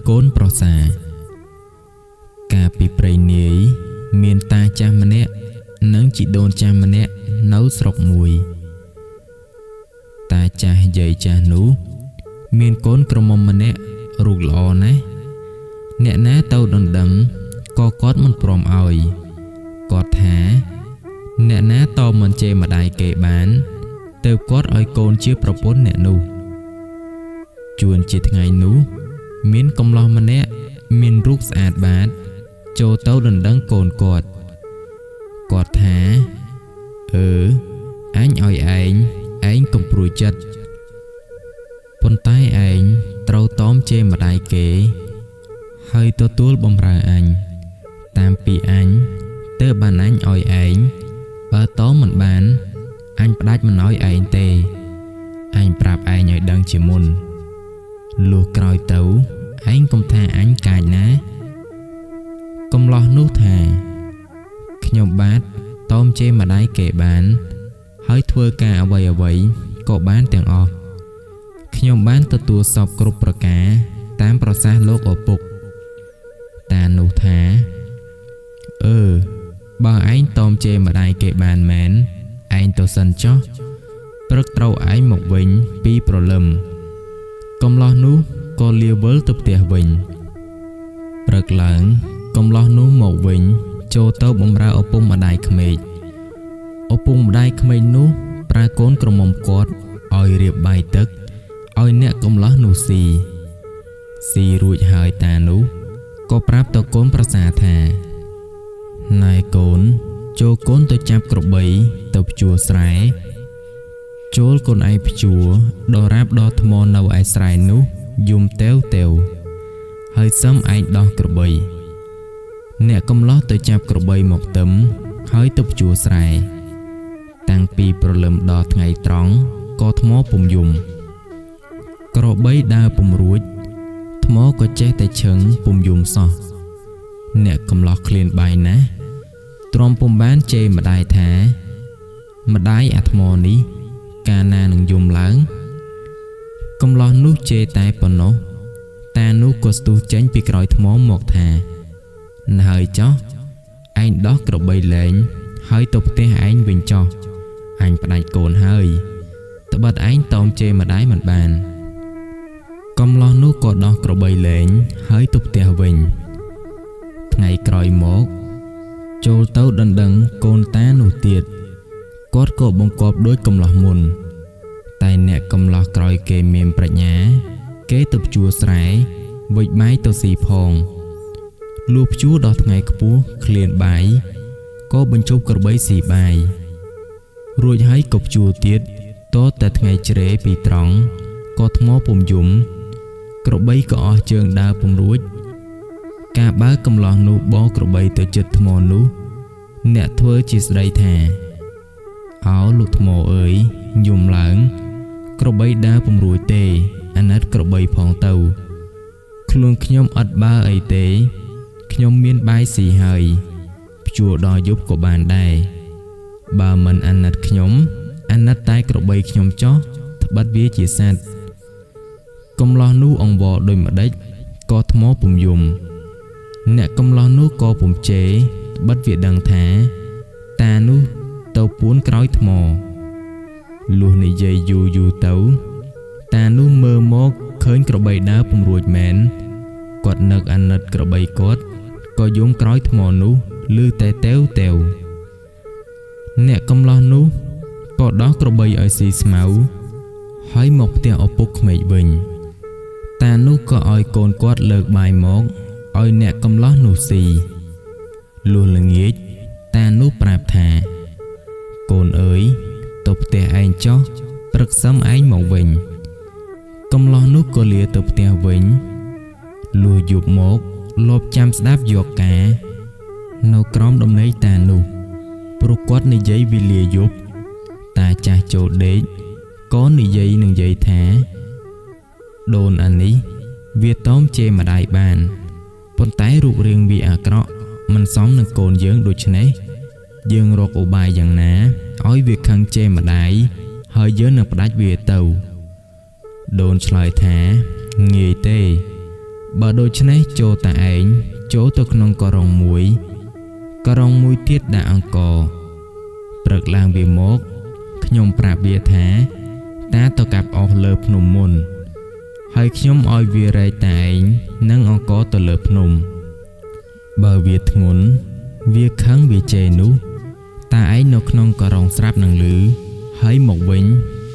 កូនប្រសាកាលពីព្រៃនាយមានតាចាស់ម្នាក់និងជីដូនចាស់ម្នាក់នៅស្រុកមួយតាចាស់យាយចាស់នោះមានកូនក្រមុំម្នាក់រូបល្អណាស់អ្នកណាទៅដណ្ដឹងក៏គាត់មិនព្រមឲ្យគាត់ថាអ្នកណាតមិនជេរម្ដាយគេបានទើបគាត់ឲ្យកូនជាប្រពន្ធអ្នកនោះជួនជាថ្ងៃនោះមានកំឡោះម្នាក់មានរូបស្អាតបាតចូលទៅដណ្ដឹងកូនគាត់ថាអញឲ្យឯងកុំព្រួយចិត្តប៉ុន្តែឯងត្រូវតមជេរម្ដាយគេហើយទទួលបម្រើអញតាមពីអញទើបបានអញឲ្យឯងបើតមិនបានអញផ្ដាច់មិនឲ្យឯងទេអញប្រាប់ឯងឲ្យដឹងជាមុនលុះក្រោយទៅឯងកុំថាអញកាចណាកំឡោះនោះថាខ្ញុំបាទតមជេរម្ដាយគេបានហើយធ្វើការអ្វីក៏បានទាំងអស់ខ្ញុំបានទទួលសពគ្រប់ប្រការតាមប្រសាសន៍លោកឪពុកតានោះថាបើឯងតមជេរម្ដាយគេបានមែនឯងទៅសិនចុះព្រឹកត្រូវឯងមកវិញពីព្រលឹមកំឡោះនោះក៏លាវិលទៅផ្ទះវិញព្រឹកឡើងកំឡោះនោះមកវិញចូលទៅបម្រើឪពុកម្ដាយក្មេកឪពុកម្ដាយក្មេកនោះប្រើកូនក្រមុំគាត់ឲ្យរៀបបាយទឹកឲ្យអ្នកកំឡោះនោះស៊ីរួចហើយតានោះក៏ប្រាប់ទៅកូនប្រសាថាណែកូនចូលកូនទៅចាប់ក្របីទៅភ្ជួរស្រែចូលកូនឯងភ្ជួរដរាបដថ្មនៅឯស្រែនោះយំទេវហើយសឹមឯងដោះក្របីអ្នកកំឡោះទៅចាប់ក្របីមកទឹមហើយទៅភ្ជួរស្រែតាំងពីព្រលឹមដល់ថ្ងៃត្រង់ក៏ថ្មពុំយំក្របីដើរពុំរួចថ្មក៏ចេះតែឈឹងពុំយំសោះអ្នកកំឡោះឃ្លានបាយណាស់ទ្រាំពុំបានជេរម្ដាយថាម្ដាយអាថ្មនេះកាលណានឹងយំឡើងកំឡោះនោះជេរតែប៉ុណ្ណោះតានោះក៏ស្ទុះចេញពីក្រោយថ្មមកថាណ៎ហើយចុះឯងដោះក្របីលែងហើយទៅផ្ទះឯងវិញចុះអញផ្ដាច់កូនហើយត្បិតឯងតមជេរម្ដាយមិនបានកំឡោះនោះក៏ដោះក្របីលែងហើយទៅផ្ទះវិញថ្ងៃក្រោយមកចូលទៅដណ្ដឹងកូនតានោះទៀតគាត់ក៏បង្គាប់ដូចកំឡោះមុនតែអ្នកកំឡោះក្រោយគេមានប្រាជ្ញាគេទៅភ្ជួរស្រែវិចបាយទៅស៊ីផងលុះភ្ជួរដល់ថ្ងៃខ្ពស់ឃ្លានបាយក៏បញ្ជប់ក្របីស៊ីបាយរួចហើយក៏ភ្ជួរទៀតតតែថ្ងៃជ្រេពីត្រង់ក៏ថ្មពុំយំក្របីក៏អស់ជើងដើរពុំរួចការបើកំឡោះនោះបោក្របីទៅជិតថ្មនោះអ្នកធ្វើជាស្ដីថាអោលោកថ្មអើយយំឡើងក្របីដើរពុំរួចទេអាណិតក្របីផងទៅខ្លួនខ្ញុំអត់បើអីទេខ្ញុំមានបាយស៊ីហើយភ្ជួរដល់យប់ក៏បានដែរបើមិនអាណិតខ្ញុំអាណិតតែក្របីខ្ញុំចោះត្បិតវាជាសត្វកំឡោះនោះអង្វរដូចម្ដេចក៏ថ្មពុំយំអ្នកកំឡោះនោះក៏ពុំជេរត្បិតវាដឹងថាតានោះទៅពួនក្រោយថ្មលុះនិយាយយូរទៅតានោះមើលមកឃើញក្របីដើរពុំរួចមែនគាត់នឹកអាណិតក្របីគាត់ក៏យំក្រោយថ្មនោះឮតែទេវអ្នកកំឡោះនោះក៏ដោះក្របីឲ្យស៊ីស្មៅហើយមកផ្ទះឪពុកក្មេកវិញតានោះក៏ឲ្យកូនគាត់លើកបាយមកឲ្យអ្នកកំឡោះនោះស៊ីលុះល្ងាចតានោះប្រាប់ថាកូនអើយទៅផ្ទះឯងចុះព្រឹកសឹមឯងមកវិញកំឡោះនោះក៏លាទៅផ្ទះវិញលុះយប់មកលបចាំស្ដាប់យកការនៅក្រោមដំណេកតានោះព្រោះគាត់និយាយវេលាយប់តាចាស់ចូលដេកក៏និយាយនឹងយាយថាដូនអានេះវាតមជេរម្ដាយបានប៉ុន្តែរូបរាងវាអាក្រក់មិនសមនឹងកូនយើងដូច្នេះយើងរកឧបាយយ៉ាងណាឲ្យវាខឹងជេរម្ដាយហើយយើងនឹងផ្ដាច់វាទៅដូនឆ្លើយថាងាយទេ បើដូច្នេះចូលតាឯងចូលទៅក្នុងករុងមួយទៀតដាក់អង្គព្រឹកឡើងវាមកខ្ញុំប្រាប់វាថាតាទៅកាប់អស់លើភ្នំមុនហើយខ្ញុំឲ្យវារែកតាឯងនិងអង្គទៅលើភ្នំបើវាធ្ងន់វាខឹងវាជេរនោះតាឯងនៅក្នុងករុងស្រាប់នឹងឮហើយមកវិញ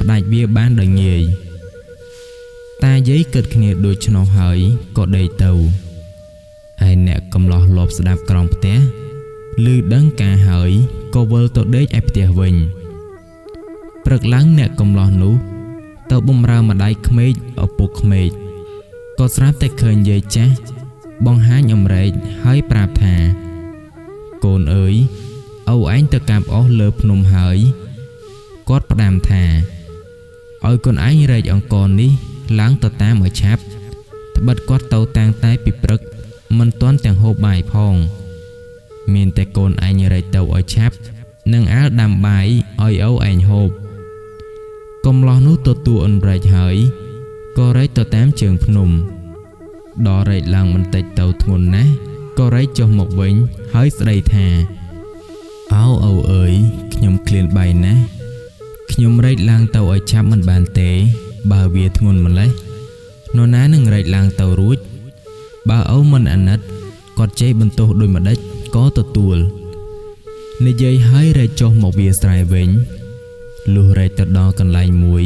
ផ្ដាច់វាបានដោយងាយតាយាយគិតគ្នាដូច្នោះហើយក៏ដេកទៅហើយអ្នកកំឡោះលបស្ដាប់ក្រោមផ្ទះឮដឹងការហើយក៏វិលទៅដេកឯផ្ទះវិញព្រឹកឡើងអ្នកកំឡោះនោះទៅបម្រើម្ដាយក្មេកឪពុកក្មេកក៏ស្រាប់តែឃើញយាយចាស់បង្ហាញអំរែកហើយប្រាប់ថាកូនអើយឪឯងទៅកាប់អស់លើភ្នំហើយគាត់ផ្ដាំថាឲ្យកូនឯងរែកអង្គនេះឡើងទៅតាមឲ្យឆាប់ត្បិតគាត់ទៅតាំងតែពីព្រឹកមិនទាន់ទាំងហូបបាយផងមានតែកូនឯងរែកទៅឲ្យឆាប់នឹងអាលដាំបាយឲ្យឪឯងហូបកំឡោះនោះទទួលអនរែកហើយក៏រែកទៅតាមជើងភ្នំដល់រែកឡើងបន្តិចទៅធ្ងន់ណាស់ក៏រែកចុះមកវិញហើយស្ដីថាឱឪអើយខ្ញុំឃ្លានបាយណាស់ខ្ញុំរែកឡើងទៅឲ្យឆាប់មិនបានទេបើវាធ្ងន់ម្លេះនរណានឹងរែកឡើងទៅរួចបើឪមិនអាណិតគាត់ជេរបន្ទោសដូចម្ដេចក៏ទទួលនិយាយហើយរែកចុះមកវាស្រែវិញលុះរែកទៅដល់កន្លែងមួយ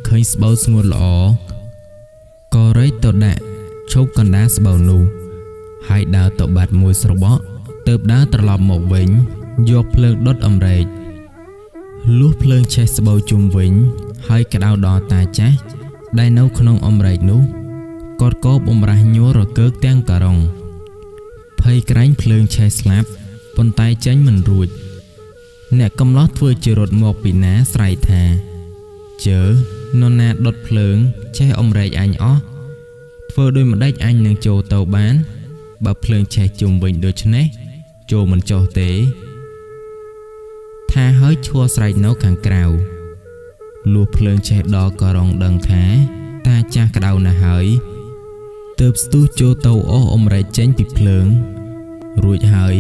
ឃើញស្បូវស្ងួតល្អក៏រែកទៅដាក់ឈប់កណ្ដាលស្បូវនោះហើយដើរទៅបាត់មួយស្របក់ទើបដើរត្រឡប់មកវិញយកភ្លើងដុតអំរែកលុះភ្លើងឆេះស្បូវជុំវិញហើយក្តៅដល់តាចាស់ដែលនៅក្នុងអំរែកនោះគាត់ក៏បំរាស់ញ័ររកើកទាំងការុងភ័យក្រែងភ្លើងឆេះស្លាប់ប៉ុន្តែចេញមិនរួចអ្នកកំឡោះធ្វើជារត់មកពីណាស្រែកថាជើនរណាដុតភ្លើងឆេះអំរែកអញអស់ធ្វើដូចម្ដេចអញនឹងចូលទៅបានបើភ្លើងឆេះជុំវិញដូច្នេះចូលមិនចុះទេថាហើយឈួរស្រែកនៅខាងក្រៅលុះភ្លើងឆេះដល់ក៏រងដឹងថាតាចាស់ក្តៅណាស់ហើយទើបស្ទុះចូលទៅអស់អំរែកចេញពីភ្លើងរួចហើយ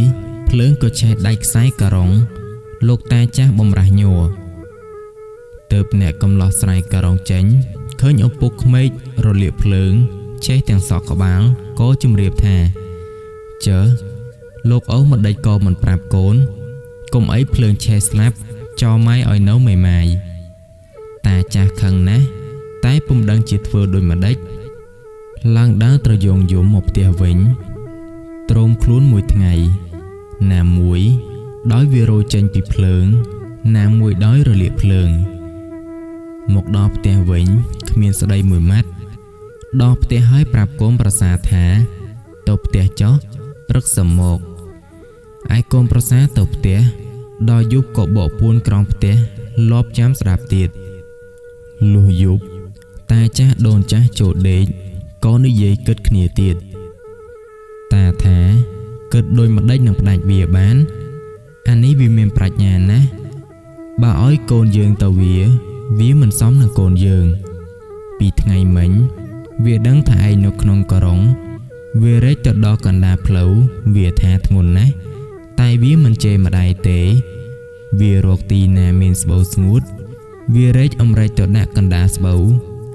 ភ្លើងក៏ឆេះដាច់ខ្សែក៏រងលោកតាចាស់បំរាស់ញ័រទើបអ្នកកំឡោះស្រែកក៏រងចេញឃើញឪពុកក្មេករលាកភ្លើងឆេះទាំងសក់ក្បាលក៏ជំរាបថាជើលោកឪមិនដេចក៏មិនប្រាប់កូនកុំអីភ្លើងឆេះស្លាប់ចោលម៉ែឲ្យនៅមេម៉ាយតាចាស់ខឹងណាស់តែពុំដឹងជាធ្វើដូចម្ដេចឡើងដើរត្រយងយំមកផ្ទះវិញទ្រោមខ្លួនមួយថ្ងៃណាមួយដោយវារោចេញពីភ្លើងណាមួយដោយរលាកភ្លើងមកដល់ផ្ទះវិញគ្មានស្ដីមួយម៉ាត់ដល់ផ្ទះហើយប្រាប់កូនប្រសាថាទៅផ្ទះចុះព្រឹកសមកឯកូនប្រសាទៅផ្ទះដល់យប់ក៏បកពួនក្រោមផ្ទះលបចាំស្ដាប់ទៀតលុះយប់តាចាស់ដូនចាស់ចូលដេកក៏និយាយគិតគ្នាទៀតតាថាគិតដូចម្ដេចនឹងផ្ដាច់វាបានអានេះវាមានប្រាជ្ញាណាស់បើឲ្យកូនយើងទៅវាមិនសមនឹងកូនយើងពីថ្ងៃមិញវាដឹងថាឯងនៅក្នុងករុងវារែកទៅដល់កណ្ដាលផ្លូវវាថាធ្ងន់ណាស់តែវាមិនជេរម្ដាយទេវារកទីណាមានស្បូវស្ងួតវារែកអំរែកទៅដាក់កណ្ដាលស្បូវ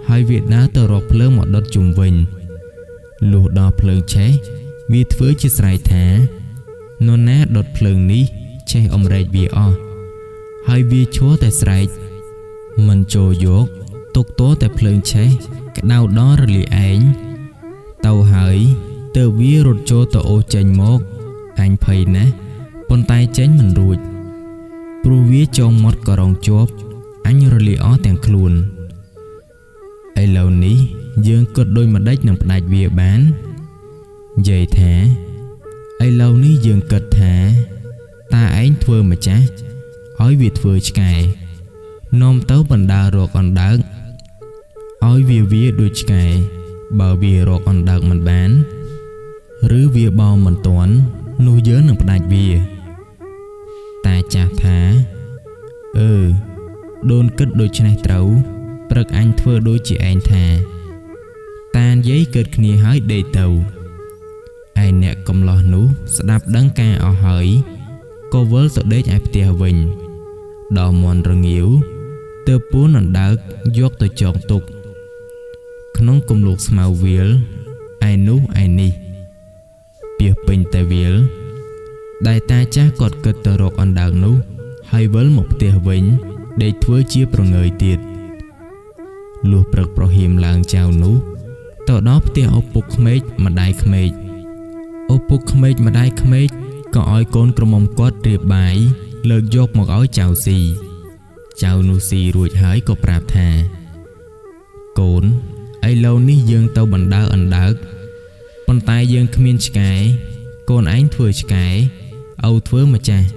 ហើយវាដើរទៅរកភ្លើងមកដុតជុំវិញលុះដល់ភ្លើងឆេះវាធ្វើជាស្រែកថានរណាដុតភ្លើងនេះឆេះអំរែកវាអស់ហើយវាឈួរតែស្រែកមិនចូលយកទុកទោះតែភ្លើងឆេះក្តៅដល់រលាកឯងទៅហើយទើបវារត់ចូលទៅអូសចេញមកអញភ័យណាស់ប៉ុន្តែចេញមិនរួចព្រោះវាចងមាត់ក៏រងជាប់អញរលាកអស់ទាំងខ្លួនឥឡូវនេះយើងគិតដូចម្ដេចនឹងផ្ដាច់វាបាននិយាយថាឥឡូវនេះយើងគិតថាតាឯងធ្វើម្ចាស់ឲ្យវាធ្វើឆ្កែនាំទៅបណ្ដារកអណ្ដើកឲ្យវាដូចឆ្កែបើវារកអណ្ដើកមិនបានឬវាបោមិនទាន់នោះយើងនឹងផ្ដាច់វាតាចាស់ថាដូនគិតដូច្នេះត្រូវព្រឹកអញធ្វើដូចជាឯងថា តានិយាយកើតគ្នាហើយដេកទៅឯអ្នកកំឡោះនោះស្ដាប់ដឹងការអស់ហើយក៏វិលទៅដេកឯផ្ទះវិញដល់មាន់រងាវទើបពួនអណ្ដើកយកទៅចងទុកក្នុងគម្លោកស្មៅវាលឯនោះឯនេះពាសពេញតែវាលដែលតាចាស់គាត់គិតទៅរកអណ្ដើកនោះហើយវិលមកផ្ទះវិញដេកធ្វើជាប្រងើយទៀតលុះព្រឹកប្រហៀមឡើងចៅនោះទៅដល់ផ្ទះឪពុកក្មេកម្ដាយក្មេកឪពុកក្មេកម្ដាយក្មេកក៏ឲ្យកូនក្រមុំគាត់រៀបបាយលើកយកមកឲ្យចៅស៊ីចៅនោះស៊ីរួចហើយក៏ប្រាប់ថាកូនឥឡូវនេះយើងទៅបណ្ដើអណ្ដើកប៉ុន្តែយើងគ្មានឆ្កែកូនឯងធ្វើឆ្កែឪធ្វើម្ចាស់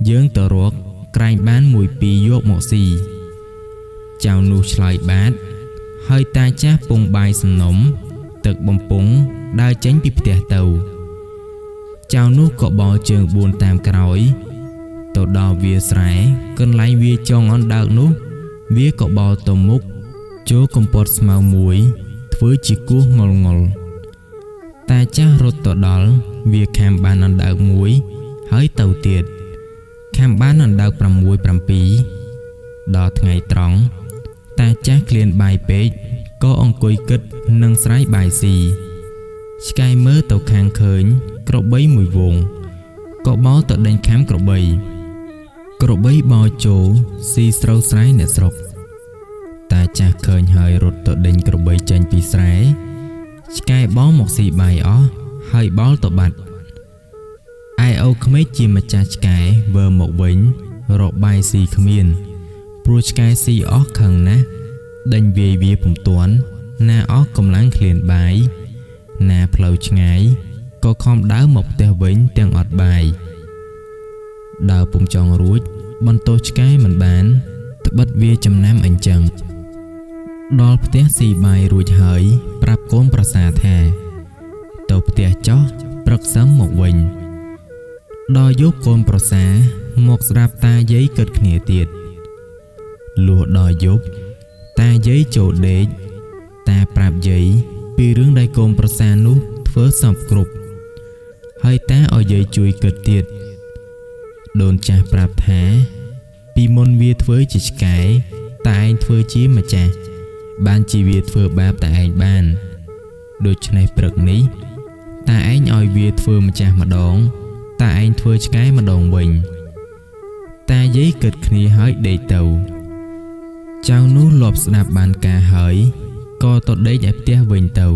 យើងទៅរកក្រែងបានមួយពីរយកមកស៊ីចៅនោះឆ្លើយបាតហើយតាចាស់ពងបាយសំណុំទឹកបំពង់ដើរចេញពីផ្ទះទៅចៅនោះក៏បោជើង4តាមក្រោយទៅដល់វាស្រែកន្លែងវាចងអណ្ដើកនោះវាក៏បោទៅមុខចូលកំពត់ស្មៅមួយធ្វើជាគោះងល់តាចាស់រត់ទៅដល់វាខាំបានអណ្ដើកមួយហើយទៅទៀតខាំបានអណ្ដើក6 7ដល់ថ្ងៃត្រង់តាចាស់ឃ្លានបាយពេកក៏អង្គុយគិតនឹងស្រ័យបាយស៊ីឆ្កែមើលទៅខាងឃើញក្របីមួយវងក៏បោទៅដេញខាំក្របីបោចូលស៊ីស្រូវស្រែអ្នកស្រុកតាចាស់ឃើញហើយរត់ទៅដេញក្របីចេញពីស្រែឆ្កែបោមកស៊ីបាយអស់ហើយបោលទៅបាត់ឯឪក្មេកជាម្ចាស់ឆ្កែវើមកវិញរកបាយស៊ីគ្មានព្រោះឆ្កែស៊ីអស់ខឹងណាស់ដេញវាពុំទាន់ណាអស់កម្លាំងឃ្លានបាយណាផ្លូវឆ្ងាយក៏ខំដើរមកផ្ទះវិញទាំងអត់បាយដើរពុំចង់រួចបន្ទោសឆ្កែមិនបានត្បិតវាចំណាំអញ្ចឹងដល់ផ្ទះស៊ីបាយរួចហើយប្រាប់កូនប្រសាថាទៅផ្ទះចោះព្រឹកសឹមមកវិញដល់យកកូនប្រសាមកស្ដាប់តាយាយគិតគ្នាទៀតលុះដល់យប់តាយាយចូលដេកតាប្រាប់យាយពីរឿងដែលកូនប្រសានោះធ្វើសពគ្រប់ហើយតាឲ្យយាយជួយគិតទៀតដូនចាស់ប្រាប់ថាពីមុនវាធ្វើជាឆ្កែតែឯងធ្វើជាម្ចាស់បានជាវាធ្វើបាបតែឯងបានដូច្នេះព្រឹកនេះតាឯងឲ្យវាធ្វើម្ចាស់ម្ដងតាឯងធ្វើឆ្កែម្ដងវិញតាយាយគិតគ្នាហើយដេកទៅចៅនោះលាប់ស្ដាប់បានការហើយក៏ទៅដេកឯផ្ទះវិញទៅ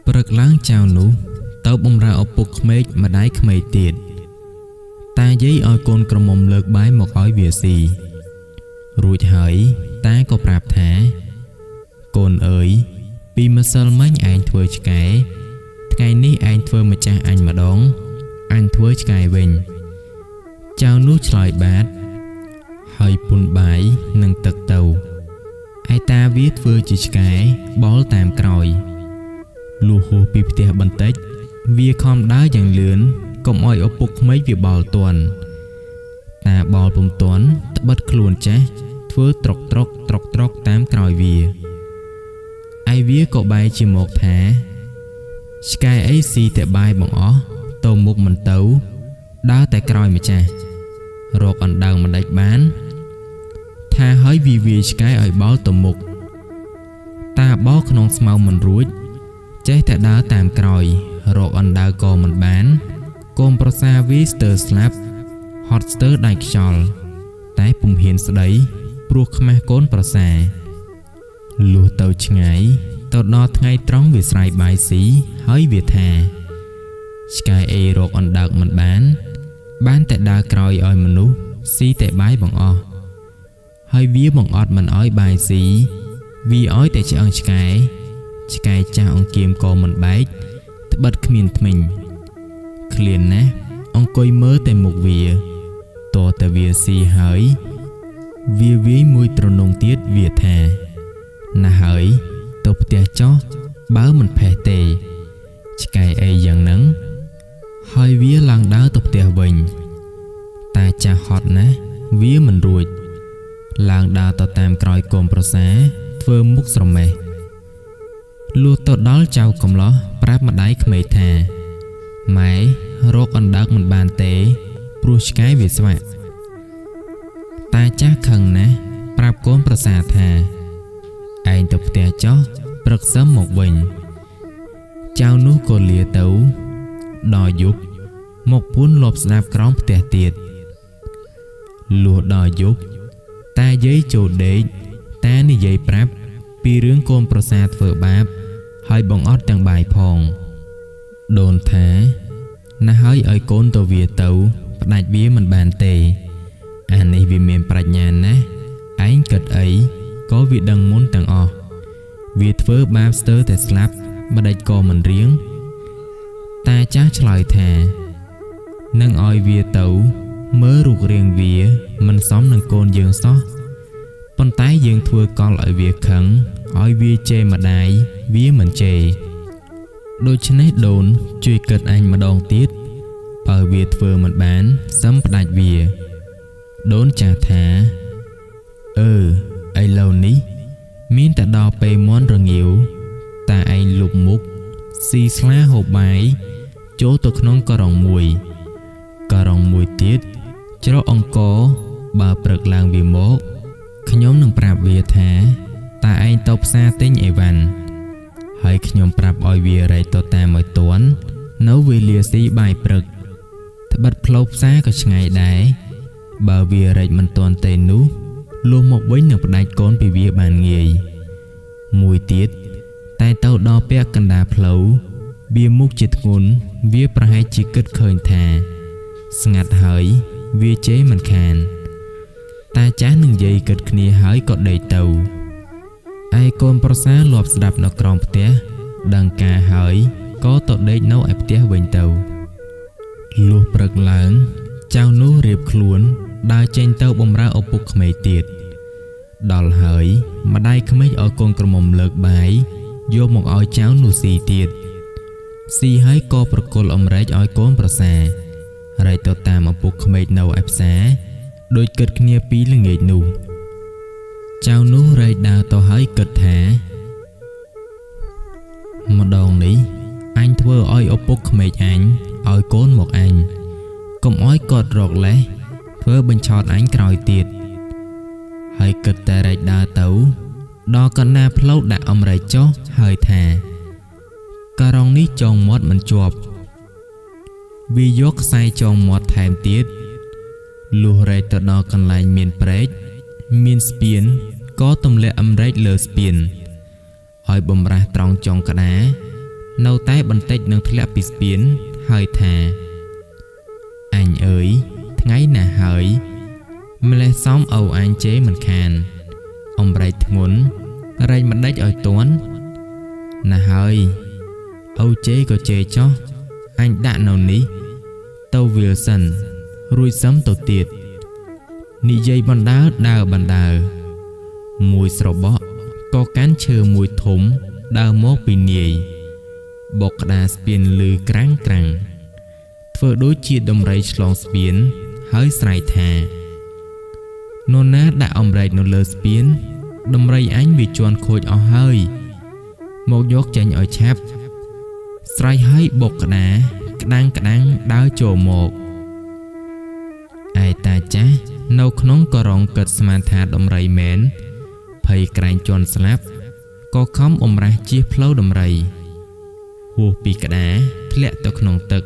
ព្រឹកឡើងចៅនោះទៅបម្រើឪពុកក្មេកម្ដាយក្មេកទៀតតាយាយឲ្យកូនក្រមុំលើកបាយមកឲ្យវាស៊ីរួចហើយតាក៏ប្រាប់ថាកូនអើយពីម្សិលមិញឯងធ្វើឆ្កែថ្ងៃនេះឯងធ្វើម្ចាស់អញម្ដងអញធ្វើឆ្កែវិញចៅនោះឆ្លើយបាតហើយពុនបាយនិងទឹកទៅឯតាវាធ្វើជាឆ្កែបោលតាមក្រោយលុះហួសពីផ្ទះបន្តិចវាខំដើរយ៉ាងលឿនកុំឲ្យឪពុកក្មេកវាបោលទាន់តាបោលពុំទាន់ត្បិតខ្លួនចាស់ធ្វើត្រុកតាមក្រោយវាឯវាក៏បែរជាមកថាឆ្កែអីស៊ីតែបាយបងអស់ទៅមុខមិនទៅដើរតែក្រោយម្ចាស់រកអណ្ដើងមិនដេចបានថាហើយវាឆ្កែឲ្យបោលទៅមុខតាបោលក្នុងស្មៅមិនរួចចេះតែដើរតាមក្រោយរកអណ្ដើងក៏មិនបានកូនប្រសាវាស្ទើរស្លាប់ហត់ស្ទើរដៃខ្យល់តែពុំហ៊ានស្ដីព្រោះខ្មាស់កូនប្រសាលុះទៅឆ្ងាយទៅដល់ថ្ងៃត្រង់វាស្រ័យបាយស៊ីហើយវាថាឆ្កែអេរកអណ្ដើកមិនបានតែដើរក្រោយឲ្យមនុស្សស៊ីតែបាយបងអស់ហើយវាបង្អត់មិនឲ្យបាយស៊ីវាឲ្យតែឆ្អឹងឆ្កែចាស់អង្គៀមក៏មិនបែកត្បិតគ្មានធ្មេញឃ្លានណាស់អង្គុយមើលតែមុខវាតតែវាស៊ីហើយវាវាយមួយត្រនងទៀតវាថាណាស់ហើយទៅផ្ទះចោះបើមិនផេះទេឆ្កែអីយ៉ាងហ្នឹងហើយវាឡើងដើរទៅផ្ទះវិញតែចាស់ហត់ណាស់វាមិនរួចឡើងដើរទៅតាមក្រោយកូនប្រសាធ្វើមុខស្រមេះ លុះទៅដល់ចៅកំឡោះប្រាប់ម្ដាយក្មេកថាម៉ែរកអណ្ដើកមិនបានទេព្រោះឆ្កែវាស្វាក់តាចាស់ខឹងណាស់ប្រាប់កូនប្រសាថាឯងទៅផ្ទះចុះព្រឹកសឹមមកវិញចៅនោះក៏លាទៅដល់យប់មកពួនលបស្ដាប់ក្រោមផ្ទះទៀតលុះដល់យប់តាយាយចូលដេកតានិយាយប្រាប់ពីរឿងកូនប្រសាធ្វើបាបហើយបងអត់ទាំងបាយផងដូនថាណាហើយឲ្យកូនទៅវាទៅផ្ដាច់វាមិនបានទេអានេះវាមានប្រាជ្ញាណាស់ឯងគិតអីក៏វាដឹងមុនទាំងអស់វាធ្វើបាបស្ទើរតែស្លាប់ម្ដេចក៏មិនរៀងតាចាស់ឆ្លើយថានឹងឲ្យវាទៅមើលរូបរាងវាមិនសមនឹងកូនយើងសោះប៉ុន្តែយើងធ្វើកលឲ្យវាខឹងឲ្យវាជេរម្ដាយវាមិនជេរដូច្នេះដូនជួយគិតអញម្ដងទៀតបើវាធ្វើមិនបានសឹមផ្ដាច់វាដូនចាស់ថាឥឡូវនេះមានតែដល់ពេលមន់រងាវតាឯងលុបមុខស៊ីស្លាហូបបាយចូលទៅក្នុងករងមួយទៀតច្រកអង្គរបើព្រឹកឡើងវាមកខ្ញុំនឹងប្រាប់វាថាតាឯងទៅផ្សារទិញអីវ៉ាន់ហើយខ្ញុំប្រាប់ឲ្យវារែកទៅតាមឲ្យទាន់នៅវេលាស៊ីបាយព្រឹកត្បិតផ្លូវផ្សារក៏ឆ្ងាយដែរបើវារែកមិនទាន់ទេនោះលុះមកវិញនឹងផ្ដាច់កូនពីវាបានងាយមួយទៀតតែទៅដល់ពាក់កណ្ដាលផ្លូវវាមុខជាធ្ងន់វាប្រហែលជាគិតឃើញថាស្ងាត់ហើយវាជេរមិនខានតាចាស់នឹងយាយគិតគ្នាហើយក៏ដេកទៅឯកូនប្រសាលាប់ស្ដាប់នៅក្រោមផ្ទះដឹងការហើយក៏ទៅដេកនៅឯផ្ទះវិញទៅលុះព្រឹកឡើងចៅនោះរៀបខ្លួនដើរចេញទៅបម្រើឪពុកក្មេកទៀតដល់ហើយម្ដាយក្មេកឲ្យកូនក្រមុំលើកបាយយកមកឲ្យចៅនោះស៊ីទៀតស៊ីហើយក៏ប្រគល់អំរែកឲ្យកូនប្រសារែកទៅតាមឪពុកក្មេកនៅឯផ្សារដូចគិតគ្នាពីល្ងាចនោះចៅនោះរែកដើរទៅហើយគិតថាម្ដងនេះអញធ្វើឲ្យឪពុកក្មេកអញឲ្យកូនមកអញកុំឲ្យគាត់រកលេសធ្វើបញ្ឆោតអញក្រោយទៀតហើយគិតតែរែកដើរទៅដល់កណ្ដាលផ្លូវដាក់អំរែកចុះហើយថាការ៉ុងនេះចងមាត់មិនជាប់វាយកខ្សែចងមាត់ថែមទៀតលុះរែកទៅដល់កន្លែងមានព្រែកមានស្ពានក៏ទម្លាក់អំរែកលើស្ពានឲ្យបំរាស់ត្រង់ចុងក្តារនៅតែបន្តិចនឹងធ្លាក់ពីស្ពានហើយថាអញអើយថ្ងៃណាហើយម្លេះសំឪអញជេរមិនខានអំរែកធ្ងន់រែកមិនដេចឲ្យទាន់ណាហើយឪជេរក៏ជេរចុះអញដាក់នៅនេះទៅវាលសិនរួចសឹមទៅទៀតនិយាយបណ្ដើដើរបណ្ដើមួយស្របក់ក៏កាន់ឈើមួយធំដើរមកពីនាយបុកក្តារស្ពានលឺក្រាំងធ្វើដូចជាដំរីឆ្លងស្ពានហើយស្រែកថានរណាដាក់អំរែកនៅលើស្ពានដំរីអញវាជន់ខូចអស់ហើយមកយកចេញឲ្យឆាប់ស្រែកហើយបុកក្តារក្តាំងដើរចូលមកឯតាចាស់នៅក្នុងករងគិតស្មានថាដំរីមែនភ័យក្រែងជន់ស្លាប់ក៏ខំអំរះជិះផ្លូវដំរីហួសពីក្តារធ្លាក់ទៅក្នុងទឹក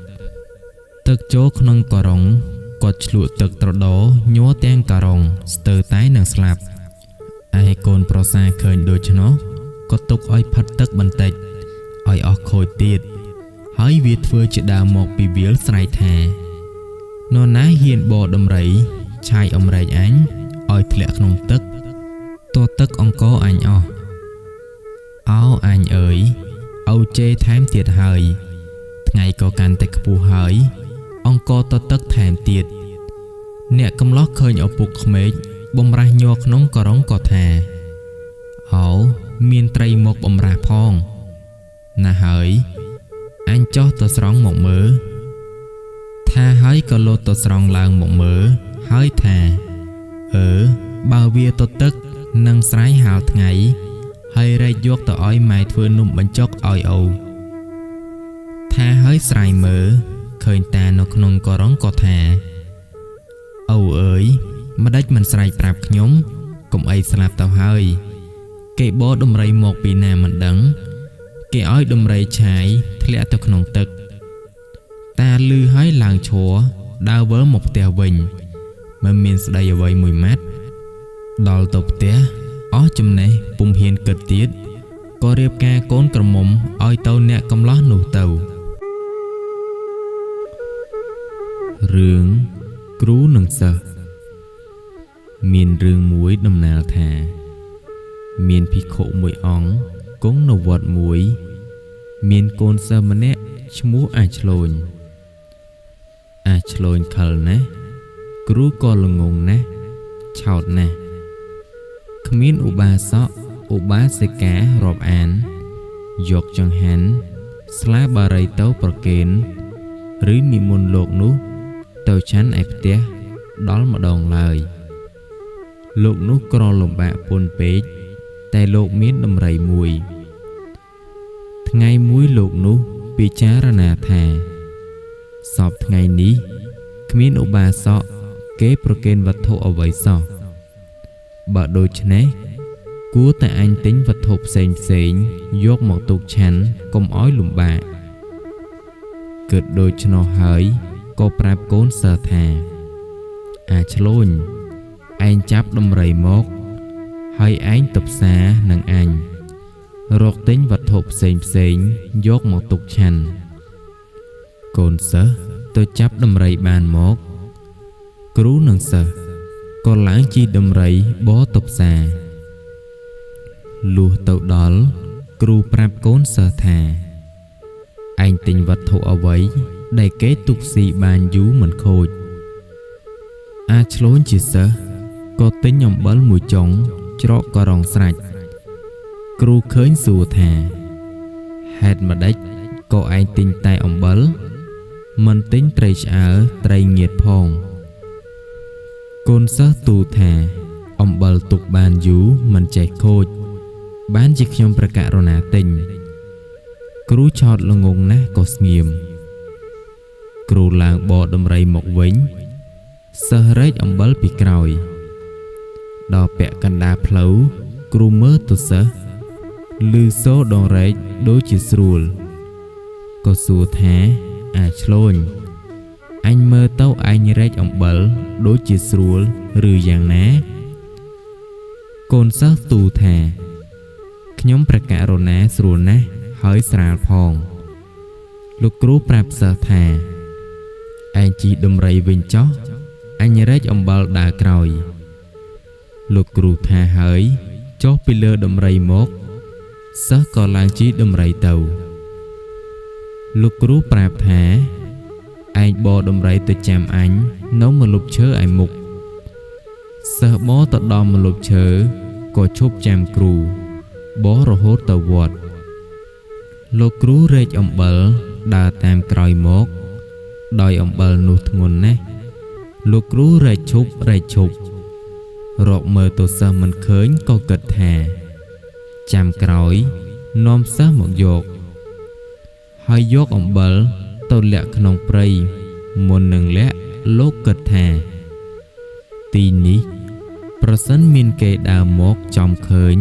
ចូលក្នុងករងគាត់ឆ្លក់ទឹកត្រដោញ័រទាំងករងស្ទើរតែនឹងស្លាប់ឯកូនប្រសាឃើញដូច្នោះក៏ទុកឲ្យផឹកទឹកបន្តិចឲ្យអស់ខូចទៀតហើយវាធ្វើជាដើរមកពីវាលស្រែកថានរណាហ៊ានបរដំរីឆាយអំរែកអញឲ្យធ្លាក់ក្នុងទឹកទោះទឹកអង្គរអញអស់អោអញអើយឪជេរថែមទៀតហើយថ្ងៃក៏កាន់តែខ្ពស់ហើយអង្គរទៅទឹកថែមទៀតអ្នកកំឡោះឃើញឪពុកក្មេកបំរាស់ញ័រក្នុងករងក៏ថាអោមានត្រីមកបំរាស់ផងណាហើយអញចោះទៅស្រង់មកមើលថាហើយក៏លោតទៅស្រង់ឡើងមកមើលហើយថាបើវាទៅទឹកនឹងស្រ័យហាលថ្ងៃ ហើយរែកយកទៅឲ្យម៉ែធ្វើនំបញ្ចុកឲ្យអូថាហើយស្រ័យមើលឃើញតានៅក្នុងករុងក៏ថាអូអើយម្ដេចមិនស្រែកប្រាប់ខ្ញុំកុំអីស្លាប់ទៅហើយគេបោដំរីមកពីណាមិនដឹងគេឲ្យដំរីឆាយធ្លាក់ទៅក្នុងទឹកតាលឺហើយឡើងឈរដើរវិលមកផ្ទះវិញមិនមានស្ដីអ្វីមួយម៉ាត់ដល់ទៅផ្ទះអស់ចំណេះពុំហ៊ានគិតទៀតក៏រៀបការកូនក្រមុំឲ្យទៅអ្នកកំឡោះនោះទៅរឿងគ្រូនិងសិស្សមានរឿងមួយដំណាលថាមានភិក្ខុមួយអង្គគង់នៅវត្តមួយមានកូនសិស្សម្នាក់ឈ្មោះអាឆ្លូញខលណាស់គ្រូក៏ល្ងងណាស់ឆោតណាស់គ្មានឧបាសកឧបាសិការាប់អានយកចង្ហាន់ស្លាបារីទៅប្រគេនឬនិមន្តលោកនោះទៅឆាន់ឯផ្ទះដល់ម្ដងឡើយលោកនោះក្រលំបាកពន់ពេកតែលោកមានដំរីមួយថ្ងៃមួយលោកនោះពិចារណាថាសពថ្ងៃនេះគ្មានឧបាសកគេប្រគេនវត្ថុអ្វីសោះបើដូច្នេះគួរតែអញទិញវត្ថុផ្សេងយកមកទុកឆាន់កុំឲ្យលំបាកគិតដូច្នោះហើយក៏ប្រាប់កូនសិស្សថាអាឆ្លូញឯងចាប់ដំរីមកហើយឯងទៅផ្សារនឹងអញរកទិញវត្ថុផ្សេងយកមកទុកឆាន់កូនសិស្សទៅចាប់ដំរីបានមកគ្រូនិងសិស្សក៏ឡើងជិះដំរីបរទៅផ្សារលុះទៅដល់គ្រូប្រាប់កូនសិស្សថាឯងទិញវត្ថុអ្វីដែលគេទុកស៊ីបានយូរមិនខូចអាឆ្លូញជាសិស្សក៏ទិញអំបិលមួយចុងច្រកក៏រងស្រាច់គ្រូឃើញសួរថាហេតុម្ដេចក៏ឯងទិញតែអំបិលមិនទិញត្រីឆ្អើរត្រីងៀតផងកូនសិស្សទូលថាអំបិលទុកបានយូរមិនចេះខូចបានជាខ្ញុំប្រកាសរណាទិញគ្រូឆោតល្ងងណាស់ក៏ស្ងៀមគ្រូឡើងបកដំរីមកវិញសិស្សរែកអំបិលពីក្រោយដល់ពាក់កណ្ដាលផ្លូវគ្រូមើលទៅសិស្សឮសូរដងរែកដូចជាស្រួលក៏សួរថាអាឆ្លូញអញមើលទៅឯងរែកអំបិលដូចជាស្រួលឬយ៉ាងណាកូនសិស្សទូលថាខ្ញុំប្រកាសរណាស្រួលណាស់ហើយស្រាលផងលោកគ្រូប្រាប់សិស្សថាឯងជិះដំរីវិញចុះអញរែកអំបិលដើរក្រោយលោកគ្រូថាហើយចុះពីលើដំរីមកសិស្សក៏ឡើងជិះដំរីទៅលោកគ្រូប្រាប់ថាឯងបរដំរីទៅចាំអញនៅម្លប់ឈើឯមុខសិស្សបរទៅដល់ម្លប់ឈើក៏ឈប់ចាំគ្រូបររហូតទៅវត្តលោកគ្រូរែកអំបិលដើរតាមក្រោយមកដោយអំបិលនោះធ្ងន់ណាស់លោកគ្រូរែកឈប់រកមើលទៅសិស្សមិនឃើញក៏គិតថាចាំក្រោយនាំសិស្សមកយកហើយយកអំបិលទៅលាក់ក្នុងព្រៃមុននឹងលាក់លោកគិតថាទីនេះប្រសិនមានគេដើរមកចំឃើញ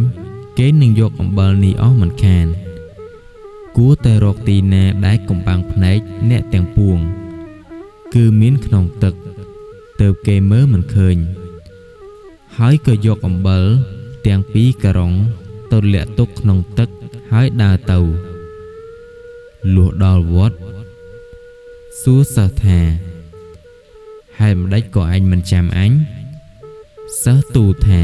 គេនឹងយកអំបិលនេះអស់មិនខានគួរតែរកទីណាដែលកំបាំងភ្នែកអ្នកទាំងពួងគឺមានក្នុងទឹកទើបគេមើលមិនឃើញហើយក៏យកអំបិលទាំងពីរការុងទៅលាក់ទុកក្នុងទឹកហើយដើរទៅលុះដល់វត្តសួរសិស្សថាហេតុម្ដេចក៏អញមិនចាំអញសិស្សទូលថា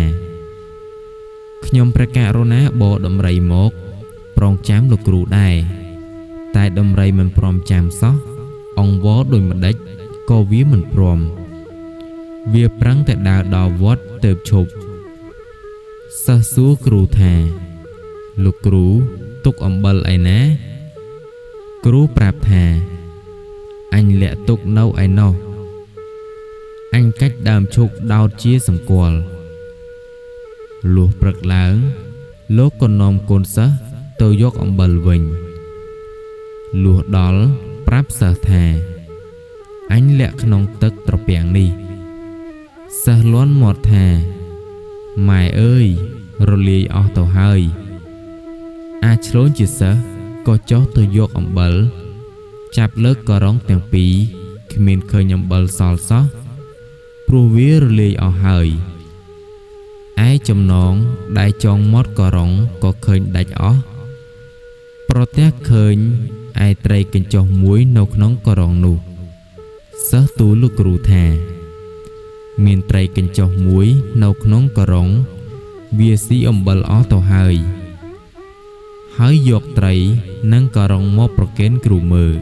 ខ្ញុំប្រកាសរណាបរដំរីមកប្រងចាំលោកគ្រូដែរតែដំរីមិនព្រមចាំសោះអង្វរដូចម្ដេចក៏វាមិនព្រមវាប្រឹងតែដើរដល់វត្តទើបឈប់សិស្សសួរគ្រូថាលោកគ្រូទុកអំបិលឯណាគ្រូប្រាប់ថាអញលាក់ទុកនៅឯណោះអញកាច់ដើមឈូកដោតជាសម្គាល់លុះព្រឹកឡើង លោកក៏នាំកូនសិស្សទៅយកអំបិលវិញលុះដល់ប្រាប់សិស្សថាអញលាក់ក្នុងទឹកត្រពាំងនេះសិស្សលាន់មាត់ថាម៉ែអើយរលាយអស់ទៅហើយអាចឆ្លូនជាសិស្សក៏ចុះទៅយកអំបិលចាប់លើកក៏រងទាំងពីរគ្មានឃើញអំបិលសល់សោះព្រោះវារលាយអស់ហើយឯចំណងដែលចងមាត់ក៏រងក៏ឃើញដាច់អស់ប្រទះឃើញឯត្រីកញ្ចុះមួយនៅក្នុងក៏រងនោះសិស្សទូលលោកគ្រូថាមានត្រីកញ្ចុះមួយនៅក្នុងក៏រងវាស៊ីអំបិលអស់ទៅហើយយកត្រីនិងក៏រងមកប្រគេនគ្រូមើល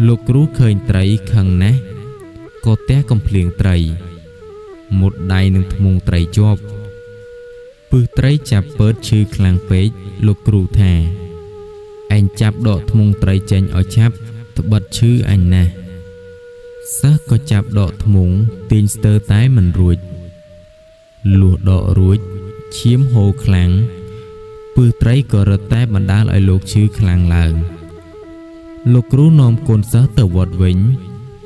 លោកគ្រូឃើញត្រីខឹងណាស់ក៏ទះកំភ្លៀងត្រីមុតដៃនឹងធ្មង់ត្រីជាប់ពឹសត្រីចាប់ពើតឈឺខ្លាំងពេកលោកគ្រូថាឯងចាប់ដកធ្មង់ត្រីចេញឲ្យឆាប់ត្បិតឈឺអញណាស់សិស្សក៏ចាប់ដកធ្មង់ទាញស្ទើរតែមិនរួចលុះដករួចឈាមហូរខ្លាំងពឹសត្រីក៏រត់តែបណ្ដាលឲ្យលោកឈឺខ្លាំងឡើងលោកគ្រូនាំកូនសិស្សទៅវត្តវិញ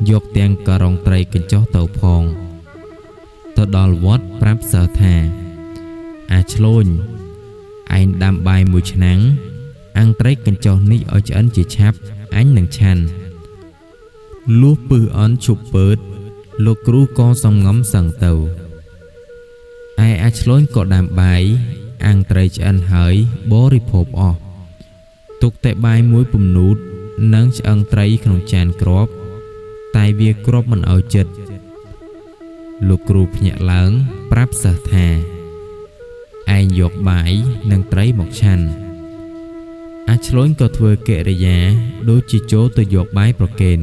យកទាំងការងត្រីកញ្ចុះទៅផងទៅដល់វត្តប្រាប់សិស្សថាអាឆ្លូនឯងដាំបាយមួយឆ្នាំងអាំងត្រីកញ្ចុះនេះឲ្យឆ្អិនជាឆាប់អញនឹងឆាន់លុះពឹសអន់ឈប់ពើតលោកគ្រូក៏សំងំសឹងទៅឯអាឆ្លូនក៏ដាំបាយអាំងត្រីឆ្អិនហើយបរិភោគអស់ទុកតែបាយមួយពំនូតនិងឆ្អឹងត្រីក្នុងចានគ្រាប់តែវាគ្រាប់មិនឲ្យចិត្តលោកគ្រូភ្ញាក់ឡើងប្រាប់សិស្សថាឯងយកបាយនិងត្រីមកឆាន់អាឆ្លូនក៏ធ្វើកិរិយាដូចជាចូលទៅយកបាយប្រគេន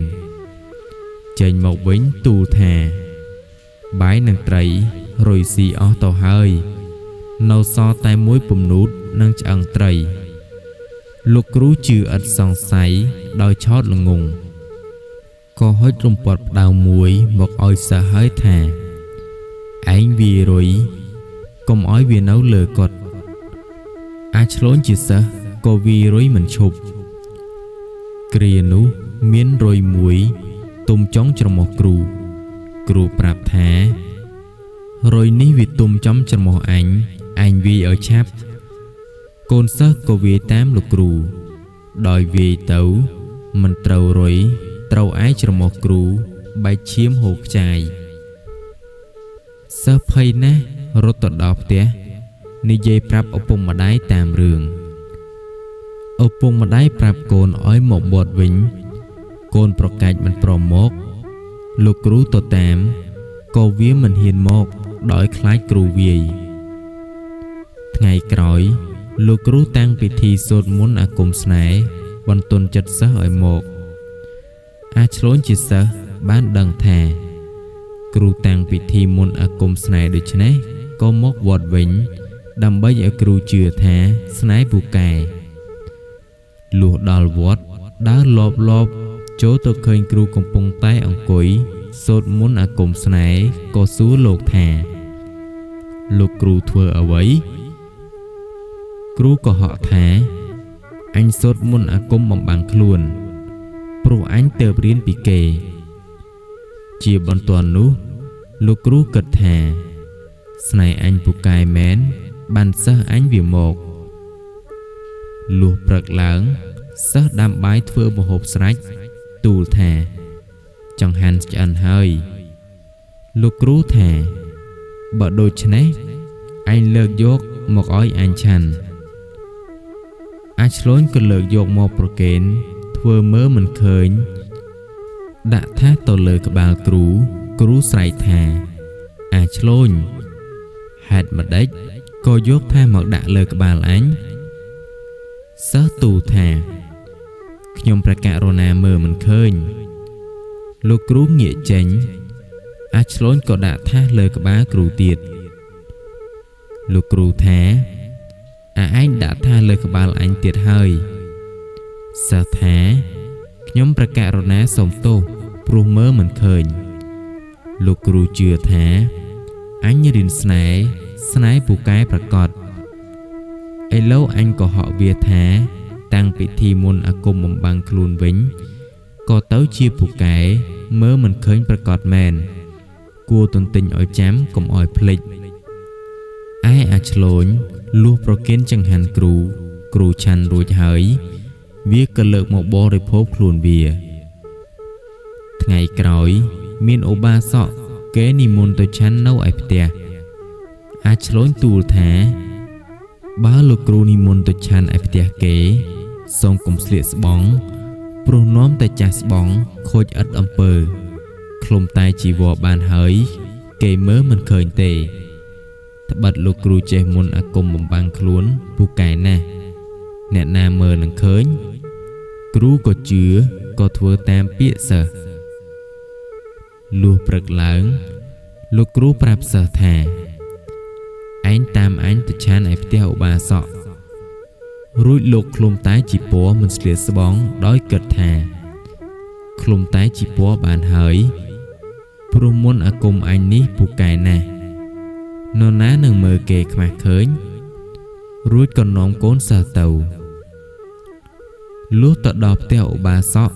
ចេញមកវិញទូលថាបាយនិងត្រីរុយស៊ីអស់ទៅហើយនៅសល់តែមួយពំនូតនិងឆ្អឹងត្រីលោកគ្រូជឿឥតសង្ស័យដោយឆោតល្ងង់ក៏ហុចរំពាត់ផ្ដៅមួយមកឲ្យសិស្សហើយថាឯងវារុយកុំឲ្យវានៅលើកុដិអាចឆ្លូនជាសិស្សក៏វារុយមិនឈប់គ្រានោះមានរុយមួយទុំចុងច្រមុះគ្រូប្រាប់ថារុយនេះវាទុំចំច្រមុះអញវាយឲ្យឆាប់កូនសិស្សក៏វាយតាមលោកគ្រូដោយវាយទៅមិនត្រូវរុយត្រូវឯច្រមុះគ្រូបែកឈាមហូរខ្ចាយសិស្សភ័យណាស់រត់ទៅដល់ផ្ទះនិយាយប្រាប់ឪពុកម្ដាយតាមរឿងឪពុកម្ដាយប្រាប់កូនឲ្យមកបួសវិញកូនប្រកាច់មិនព្រមមកលោកគ្រូទៅតាមក៏វាមិនហ៊ានមកដោយខ្លាចគ្រូវាយថ្ងៃក្រោយលោកគ្រូតាំងពិធីសូត្រមន្តអាគមស្នេហ៍បន្ទន់ចិត្តសិស្សឲ្យមកអាចឆ្លូនជាសិស្សបានដឹងថាគ្រូតាំងពិធីមន្តអាគមស្នេហ៍ដូច្នេះក៏មកវត្តវិញដើម្បីឲ្យគ្រូជឿថាស្នេហ៍ពូកែលុះដល់វត្តដើរលបចូលទៅឃើញគ្រូកំពុងតែអង្គុយសូត្រមន្តអាគមស្នេហ៍ក៏សួរលោកថាលោកគ្រូធ្វើអ្វីគ្រូក៏ហកថាអញសូត្រមន្តអាគមបំបាំងខ្លួនព្រោះអញទើបរៀនពីគេជាបន្ទាន់នោះលោកគ្រូគិតថាស្នេហ៍អញពូកែមែនបានសិស្សអញវាមកលុះព្រឹកឡើងសិស្សដាំបាយធ្វើម្ហូបស្រេចទូលថាចង្ហាន់ឆ្អិនហើយលោកគ្រូថាបើដូច្នេះឯងលើកយកមកឲ្យអញឆាន់អាចឆ្លូនក៏លើកយកមកប្រគេនធ្វើមើលមិនឃើញដាក់ថាទៅលើក្បាលគ្រូស្រែកថាអាចឆ្លូនហេតុម្ដេចក៏យកថាមកដាក់លើក្បាលអញសិស្សទូលថាខ្ញុំប្រកាសរណាមើលមិនឃើញលោកគ្រូងាកចេញអាចឆ្លូនក៏ដាក់ថាលើក្បាលគ្រូទៀតលោកគ្រូថាឯងដាក់ថាលើក្បាលអញទៀតហើយសិស្សថាខ្ញុំប្រកាសរណាសូមទោសព្រោះមើលមិនឃើញលោកគ្រូជឿថាអញរៀនស្នេហ៍ពូកែប្រកប ឥឡូវអញក៏ហក់វាថាតាំងពិធីមុនអាគមបំបាំងខ្លួនវិញក៏ទៅជាពូកែមើលមិនឃើញប្រកបមែនគួរទន្ទិញឲ្យចាំកុំឲ្យភ្លេចឯអាឆ្លូនលួសប្រគិនចង្ហាន់គ្រូឆាន់រួចហើយវាក៏លើកមកបរិភោគខ្លួនវាថ្ងៃក្រោយមានឧបាសកគេនិមន្តទៅឆាន់នៅឯផ្ទះអាឆ្លូនទូលថាបើលោកគ្រូនិមន្តទៅឆាន់ឯផ្ទះគេសូមកុំស្លៀកស្បង់ព្រោះនាំតែចាស់ស្បង់ខូចឥតអំពើឃ្លុំតែជីវរបានហើយគេមើលមិនឃើញទេត្បិតលោកគ្រូចេះមុនអាគមបំបាំងខ្លួនពូកែណាស់អ្នកណាមើលនឹងឃើញគ្រូក៏ជឿក៏ធ្វើតាមពាក្យសិស្សលុះព្រឹកឡើងលោកគ្រូប្រាប់សិស្សថាឯងតាមអញទៅឆានឯផ្ទះឧបាសករួចលោកឃ្លុំតែជីពណ៌មិនស្លៀកស្បង់ដោយគិតថាឃ្លុំតែជីពណ៌បានហើយព្រោះមុនអាគមអញនេះពូកែណាស់នរណានឹងមើលគេខ្មាស់ឃើញរួចក៏នាំកូនសិស្សទៅលុះទៅដល់ផ្ទះឧបាសក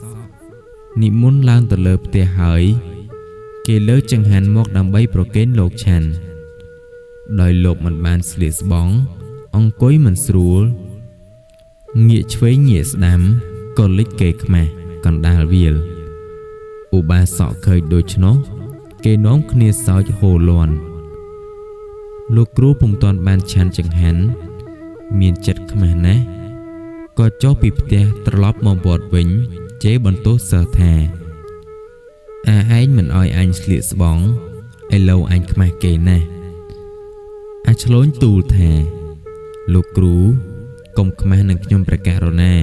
និមន្តឡើងទៅលើផ្ទះហើយគេលើកចង្ហាន់មកដើម្បីប្រគេនលោកឆាន់ដោយលោកមិនបានស្លៀកស្បង់អង្គុយមិនស្រួលងាកឆ្វេងងាកស្ដាំក៏លិចគេខ្មាស់កណ្ដាលវាលឧបាសកឃើញដូច្នោះគេនាំគ្នាសើចហូរលាន់លោកគ្រូពុំទាន់បានឆាន់ចង្ហាន់មានចិត្តខ្មាស់ណាស់ក៏ចុះពីផ្ទះត្រឡប់មកវត្តវិញជេរបន្ទោសសិស្សថាឯងមិនអោយអញស្លៀកស្បង់ឥឡូវអញខ្មាស់គេណាស់អាឆ្លូនទូលថាលោកគ្រូកុំខ្មាស់នឹងខ្ញុំព្រះករុណា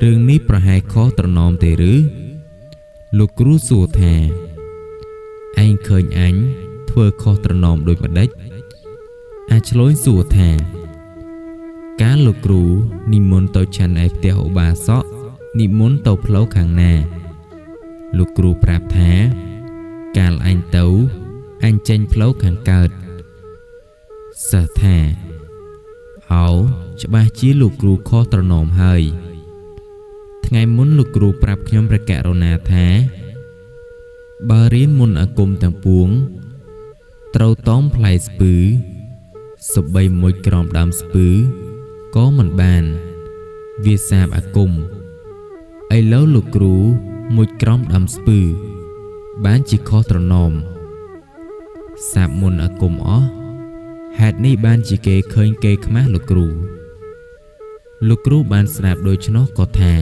រឿងនេះប្រហែលខុសត្រណមទេឬលោកគ្រូសួរថាឯងឃើញអញធ្វើខុសត្រណមដូចម្ដេចអាឆ្លូនសួរថាកាលលោកគ្រូនិមន្តទៅឆាន់ឯផ្ទះឧបាសកនិមន្តទៅផ្លូវខាងណាលោកគ្រូប្រាប់ថាកាលអញទៅអញចេញផ្លូវខាងកើតសិស្សថាអោច្បាស់ជាលោកគ្រូខុសត្រណមហើយថ្ងៃមុនលោកគ្រូប្រាប់ខ្ញុំព្រះករុណាថាបើរៀនមុនអាគមទាំងពួងត្រូវតមផ្លែស្ពឺសបីមួយក្រោមដើមស្ពឺក៏មិនបានវាសាបអាគមឥឡូវលោកគ្រូមួយក្រោមដើមស្ពឺបានជាខុសត្រណមសាបមុនអាគមអស់ហេតុនេះបានជាគេឃើញគេខ្មាស់លោកគ្រូបានស្ដាប់ដូច្នោះក៏ថា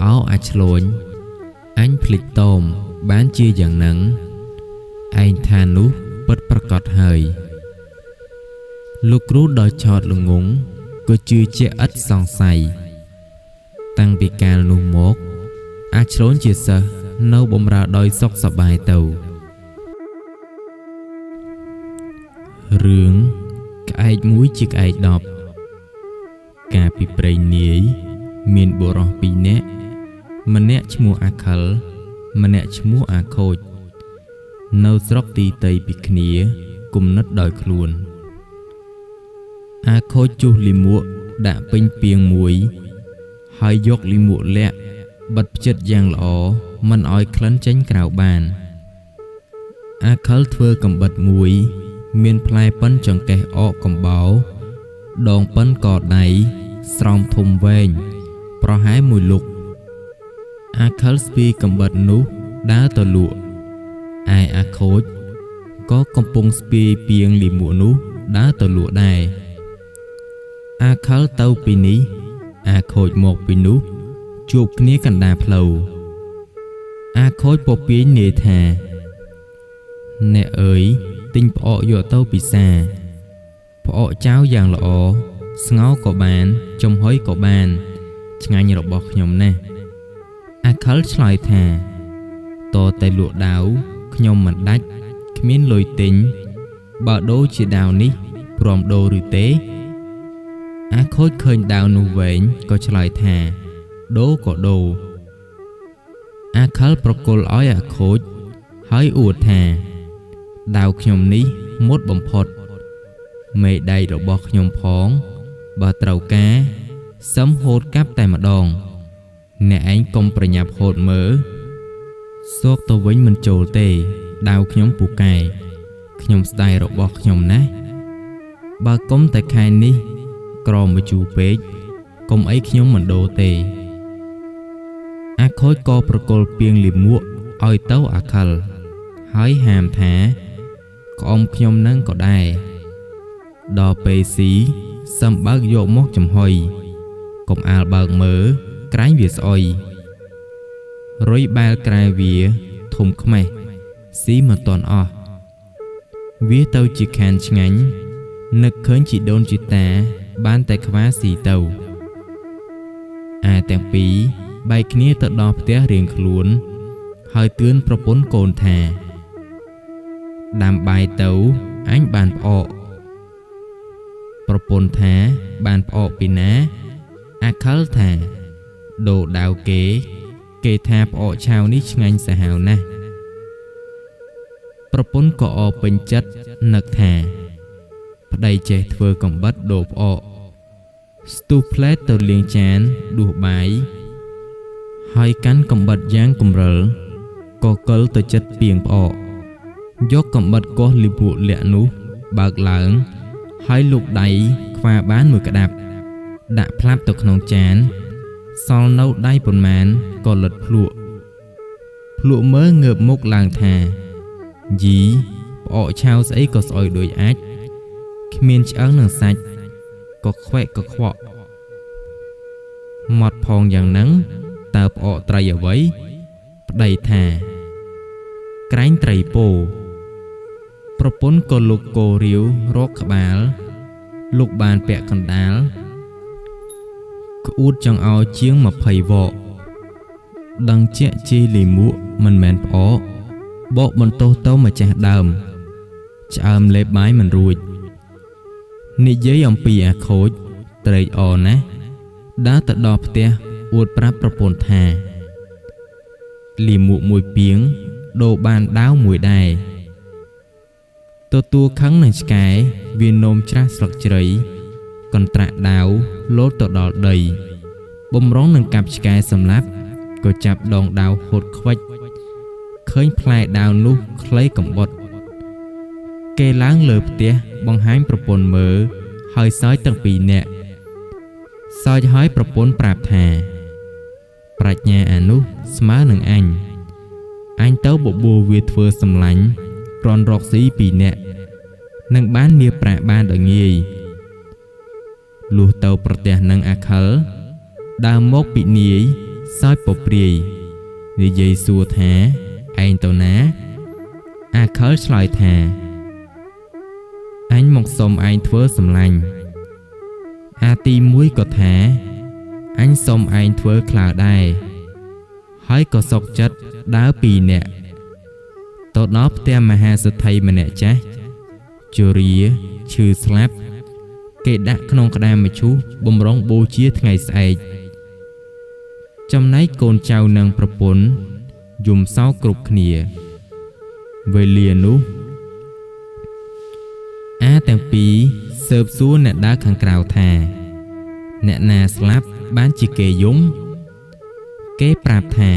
អោអាឆ្លូនអញភ្លេចតមបានជាយ៉ាងហ្នឹងឯងថានោះពិតប្រកបហើយលោកគ្រូដោយឆោតល្ងងក៏ជឿជាក់ឥតសង្ស័យតាំងពីកាលនោះមកអាឆ្លូនជាសិស្សនៅបម្រើដោយសុខសប្បាយទៅរឿងក្អែកមួយជាក្អែក10កាលពីព្រេងនាយមានបុរស2នាក់ម្នាក់ឈ្មោះអាខិលម្នាក់ឈ្មោះអាខូចនៅស្រុកទីតីពីគ្នាគំនិតដោយខ្លួនអាខូចជុះលិមួកដាក់ពេញពាងមួយហើយយកលិមួកលាក់បិទផ្ចិតយ៉ាងល្អមិនឲ្យក្លិនចេញក្រៅបានអាខិលធ្វើកំបិតមួយមានផ្លែប៉ិនចង្កេះអកកំបោរដងប៉ិនកដៃស្រោមធំវែងប្រហែល1លុកអាខិលស្ពីកំបិតនោះដើរទៅលក់ឯអាខូចក៏កំពុងស្ពាយពាងលិមួកនោះដើរទៅលក់ដែរអាខិលទៅពីនេះអាខូចមកពីនោះជួបគ្នាកណ្ដាលផ្លូវអាខូចពពាយនាយថាអ្នកអើយទិញផ្អកយកទៅពិសាផ្អកចៅយ៉ាងល្អស្ងោរក៏បានចំហុយក៏បានឆ្ងាញ់របស់ខ្ញុំណាស់អាខិលឆ្លើយថាតតែលក់ដាវខ្ញុំមិនដាច់គ្មានលុយទិញបើដូរជាដាវនេះព្រមដូរឬទេអាខូចឃើញដាវនោះវែងក៏ឆ្លើយថាដូរក៏ដូរអាខិលប្រគល់ឲ្យអាខូចហើយអួតថាដាវខ្ញុំនេះមុតបំផុតមេដៃរបស់ខ្ញុំផង បើត្រូវការសឹមហូតកាប់តែម្ដងអ្នកឯងកុំប្រញាប់ហូតមើលសោកទៅវិញមិនចូលទេដាវខ្ញុំពូកែខ្ញុំស្ដាយរបស់ខ្ញុំណាបើកុំតែខែនេះក្រមកជូរពេកកុំអីខ្ញុំមិនដូរទេអាខូចក៏ប្រគល់ពាងលិមួកឲ្យទៅអាខិលហើយហាមថាក្អមខ្ញុំនឹងក៏ដែរដល់ពេលស៊ីសឹមបើកយកមកចំហុយកុំអាលបើកមើលក្រែងវាស្អុយរុយបែលក្រែវាធំខ្មេះស៊ីមិនទាន់អស់វាទៅជាខានឆ្ងាញ់នឹកឃើញជីដូនជីតាបានតែខ្វាស៊ីទៅអាទាំងពីរបែកគ្នាទៅដល់ផ្ទះរៀងខ្លួនហើយទឿនប្រពន្ធកូនថាដាំបាយទៅអញបានផ្អកប្រពន្ធថាបានផ្អកពីណាអាខិលថាដូរដាវគេថាផ្អកឆាវនេះឆ្ងាញ់សាហាវណាស់ប្រពន្ធក៏អរពេញចិត្តនឹកថាប្តីចេះធ្វើកំបិតដូរផ្អកស្ទុះផ្លែតទៅលាងចានដួសបាយហើយកាន់កំបិតយ៉ាងកំរិលក៏កិលទៅចិត្តពីងផ្អកយកកំបិតកោះលិមួកលាក់នោះបើកឡើងហើយលូកដៃខ្វាបានមួយក្តាប់ដាក់ផ្លាប់ទៅក្នុងចានសល់នៅដៃប៉ុន្មានក៏លិតភ្លក់មើលងើបមុខឡើងថាយីផ្អកឆាវស្អីក៏ស្អុយដូចអាចគ្មានឆ្អឹងនឹងសាច់ក៏ខ្វែកក៏ខ្វក់មាត់ផងយ៉ាងហ្នឹងតើផ្អកត្រីអ្វីប្តីថាក្រែងត្រីពោប្រពន្ធក៏លុកគោរាវរកក្បាលលុកបានពាក់កណ្ដាលក្អួតចង្អោរជាង20វ៉កដឹងជាក់ជេរលីមួកមិនមែនផ្អកបកបន្ទោសទៅម្ចាស់ដើមឆ្អើមលេបបាយមិនរួចនិយាយអំពីអាខូចត្រេកអរណាស់ដើរទៅដល់ផ្ទះអួតប្រាប់ប្រពន្ធថាលីមួកមួយពីងដូរបានដាវមួយដែរទទួលខឹងនឹងឆ្កែវានោមច្រាស់ស្លឹកជ្រៃកន្ត្រាក់ដាវលោតទៅដល់ដីបំរុងនឹងកាប់ឆ្កែសម្លាប់ក៏ចាប់ដងដាវហូតខ្វិចឃើញផ្លែដាវនោះខ្លីកំបុតគេឡើងលើផ្ទះបង្ហាញប្រពន្ធមើលហើយសើចទាំងពីរនាក់សើចហើយប្រពន្ធប្រាប់ថាប្រាជ្ញាអានោះស្មើនឹងអញទៅបបួលវាធ្វើសម្លាញ់រន់រកស៊ីពីរនាក់នឹងបានមានប្រាក់បានដោយងាយលុះទៅប្រទះនឹងអាខិលដើរមកពីនាយសើចពព្រាយនិយាយសួរថាឯងទៅណាអាខិលឆ្លើយថាអញមកសុំឯងធ្វើសម្លាញ់អាទី1ក៏ថាអញសុំឯងធ្វើខ្លើដែរហើយក៏សុកចិត្តដើរ2នាក់ទៅដល់ផ្ទះមហាសេដ្ឋីម្នាក់ចាស់ជរាឈឺស្លាប់គេដាក់ក្នុងក្តារមឈូសបំរុងបូជាថ្ងៃស្អែកចំណែកកូនចៅនិងប្រពន្ធយំសោកគ្រប់គ្នាវេលានោះអាទាំងពីរស៊ើបសួរអ្នកដើរខាងក្រៅថាអ្នកណាស្លាប់បានជាគេយំគេប្រាប់ថា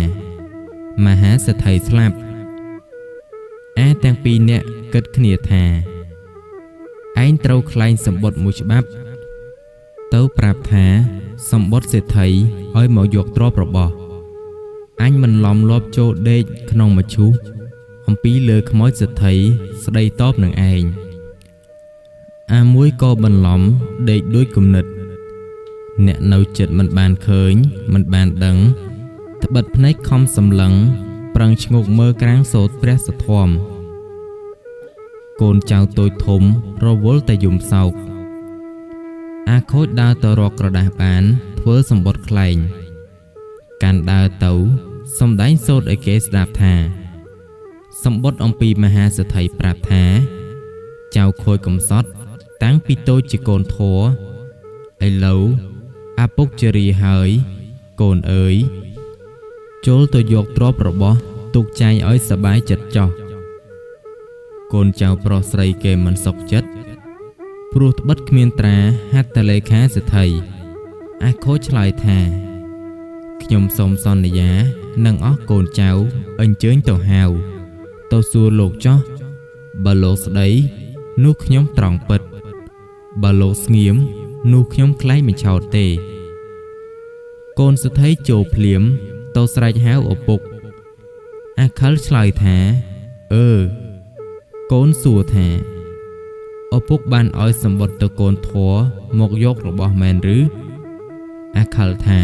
មហាសេដ្ឋីស្លាប់អាទាំងពីរអ្នកគិតគ្នាថាឯងត្រូវខ្លែងសម្បត្តិមួយច្បាប់ទៅប្រាប់ថាសម្បត្តិសេដ្ឋីឲ្យមកយកទ្រព្យរបស់អញមិនឡំលាប់ចូលដេកក្នុងមឈូសអំពីលើខ្មោចសេដ្ឋីស្ដីតបនឹងឯងអាមួយក៏បន្លំដេកដូចគំនិតអ្នកនៅចិត្តមិនបានឃើញមិនបានដឹងត្បិតភ្នែកខំសម្លឹងប្រឹងឈ្ងោកមើលក្រាំងសូត្រព្រះសធម្មកូនចៅតូចធំរវល់តែយំសោកអាខូចដើរទៅរកក្រដាសបានធ្វើសម្បត្តិខ្លែងកាន់ដើរទៅសំដែងសូត្រឲ្យគេស្ដាប់ថាសម្បត្តិអំពីមហាសេដ្ឋីប្រាប់ថាចៅខូចកំសត់តាំងពីតូចជាកូនធរឥឡូវអាពុកជរាហើយកូនអើយចូលទៅយកទ្រព្យរបស់ទុកចែងឲ្យសบายចិត្តចោះកូនចៅប្រុសស្រីគេមិនសុខចិត្ត ព្រោះត្បិតគ្មានត្រាហត្ថលេខាសិទ្ធិអាខូចឆ្លើយថាខ្ញុំសូមសន្យានឹងអស់កូនចៅអញ្ជើញទៅហៅទៅសួរលោកចោះបើលោកស្ដីនោះខ្ញុំត្រង់ពិតបើលោកស្ងៀមនោះខ្ញុំខ្លែងមិនឆោតទេកូនសិទ្ធិចូលភ្លាមទៅស្រែកហៅឪពុកអាខិលឆ្លើយថាកូនសួរថាឪពុកបានឲ្យសម្បត្តិទៅកូនធัวមកយករបស់មែនឬអាខិលថា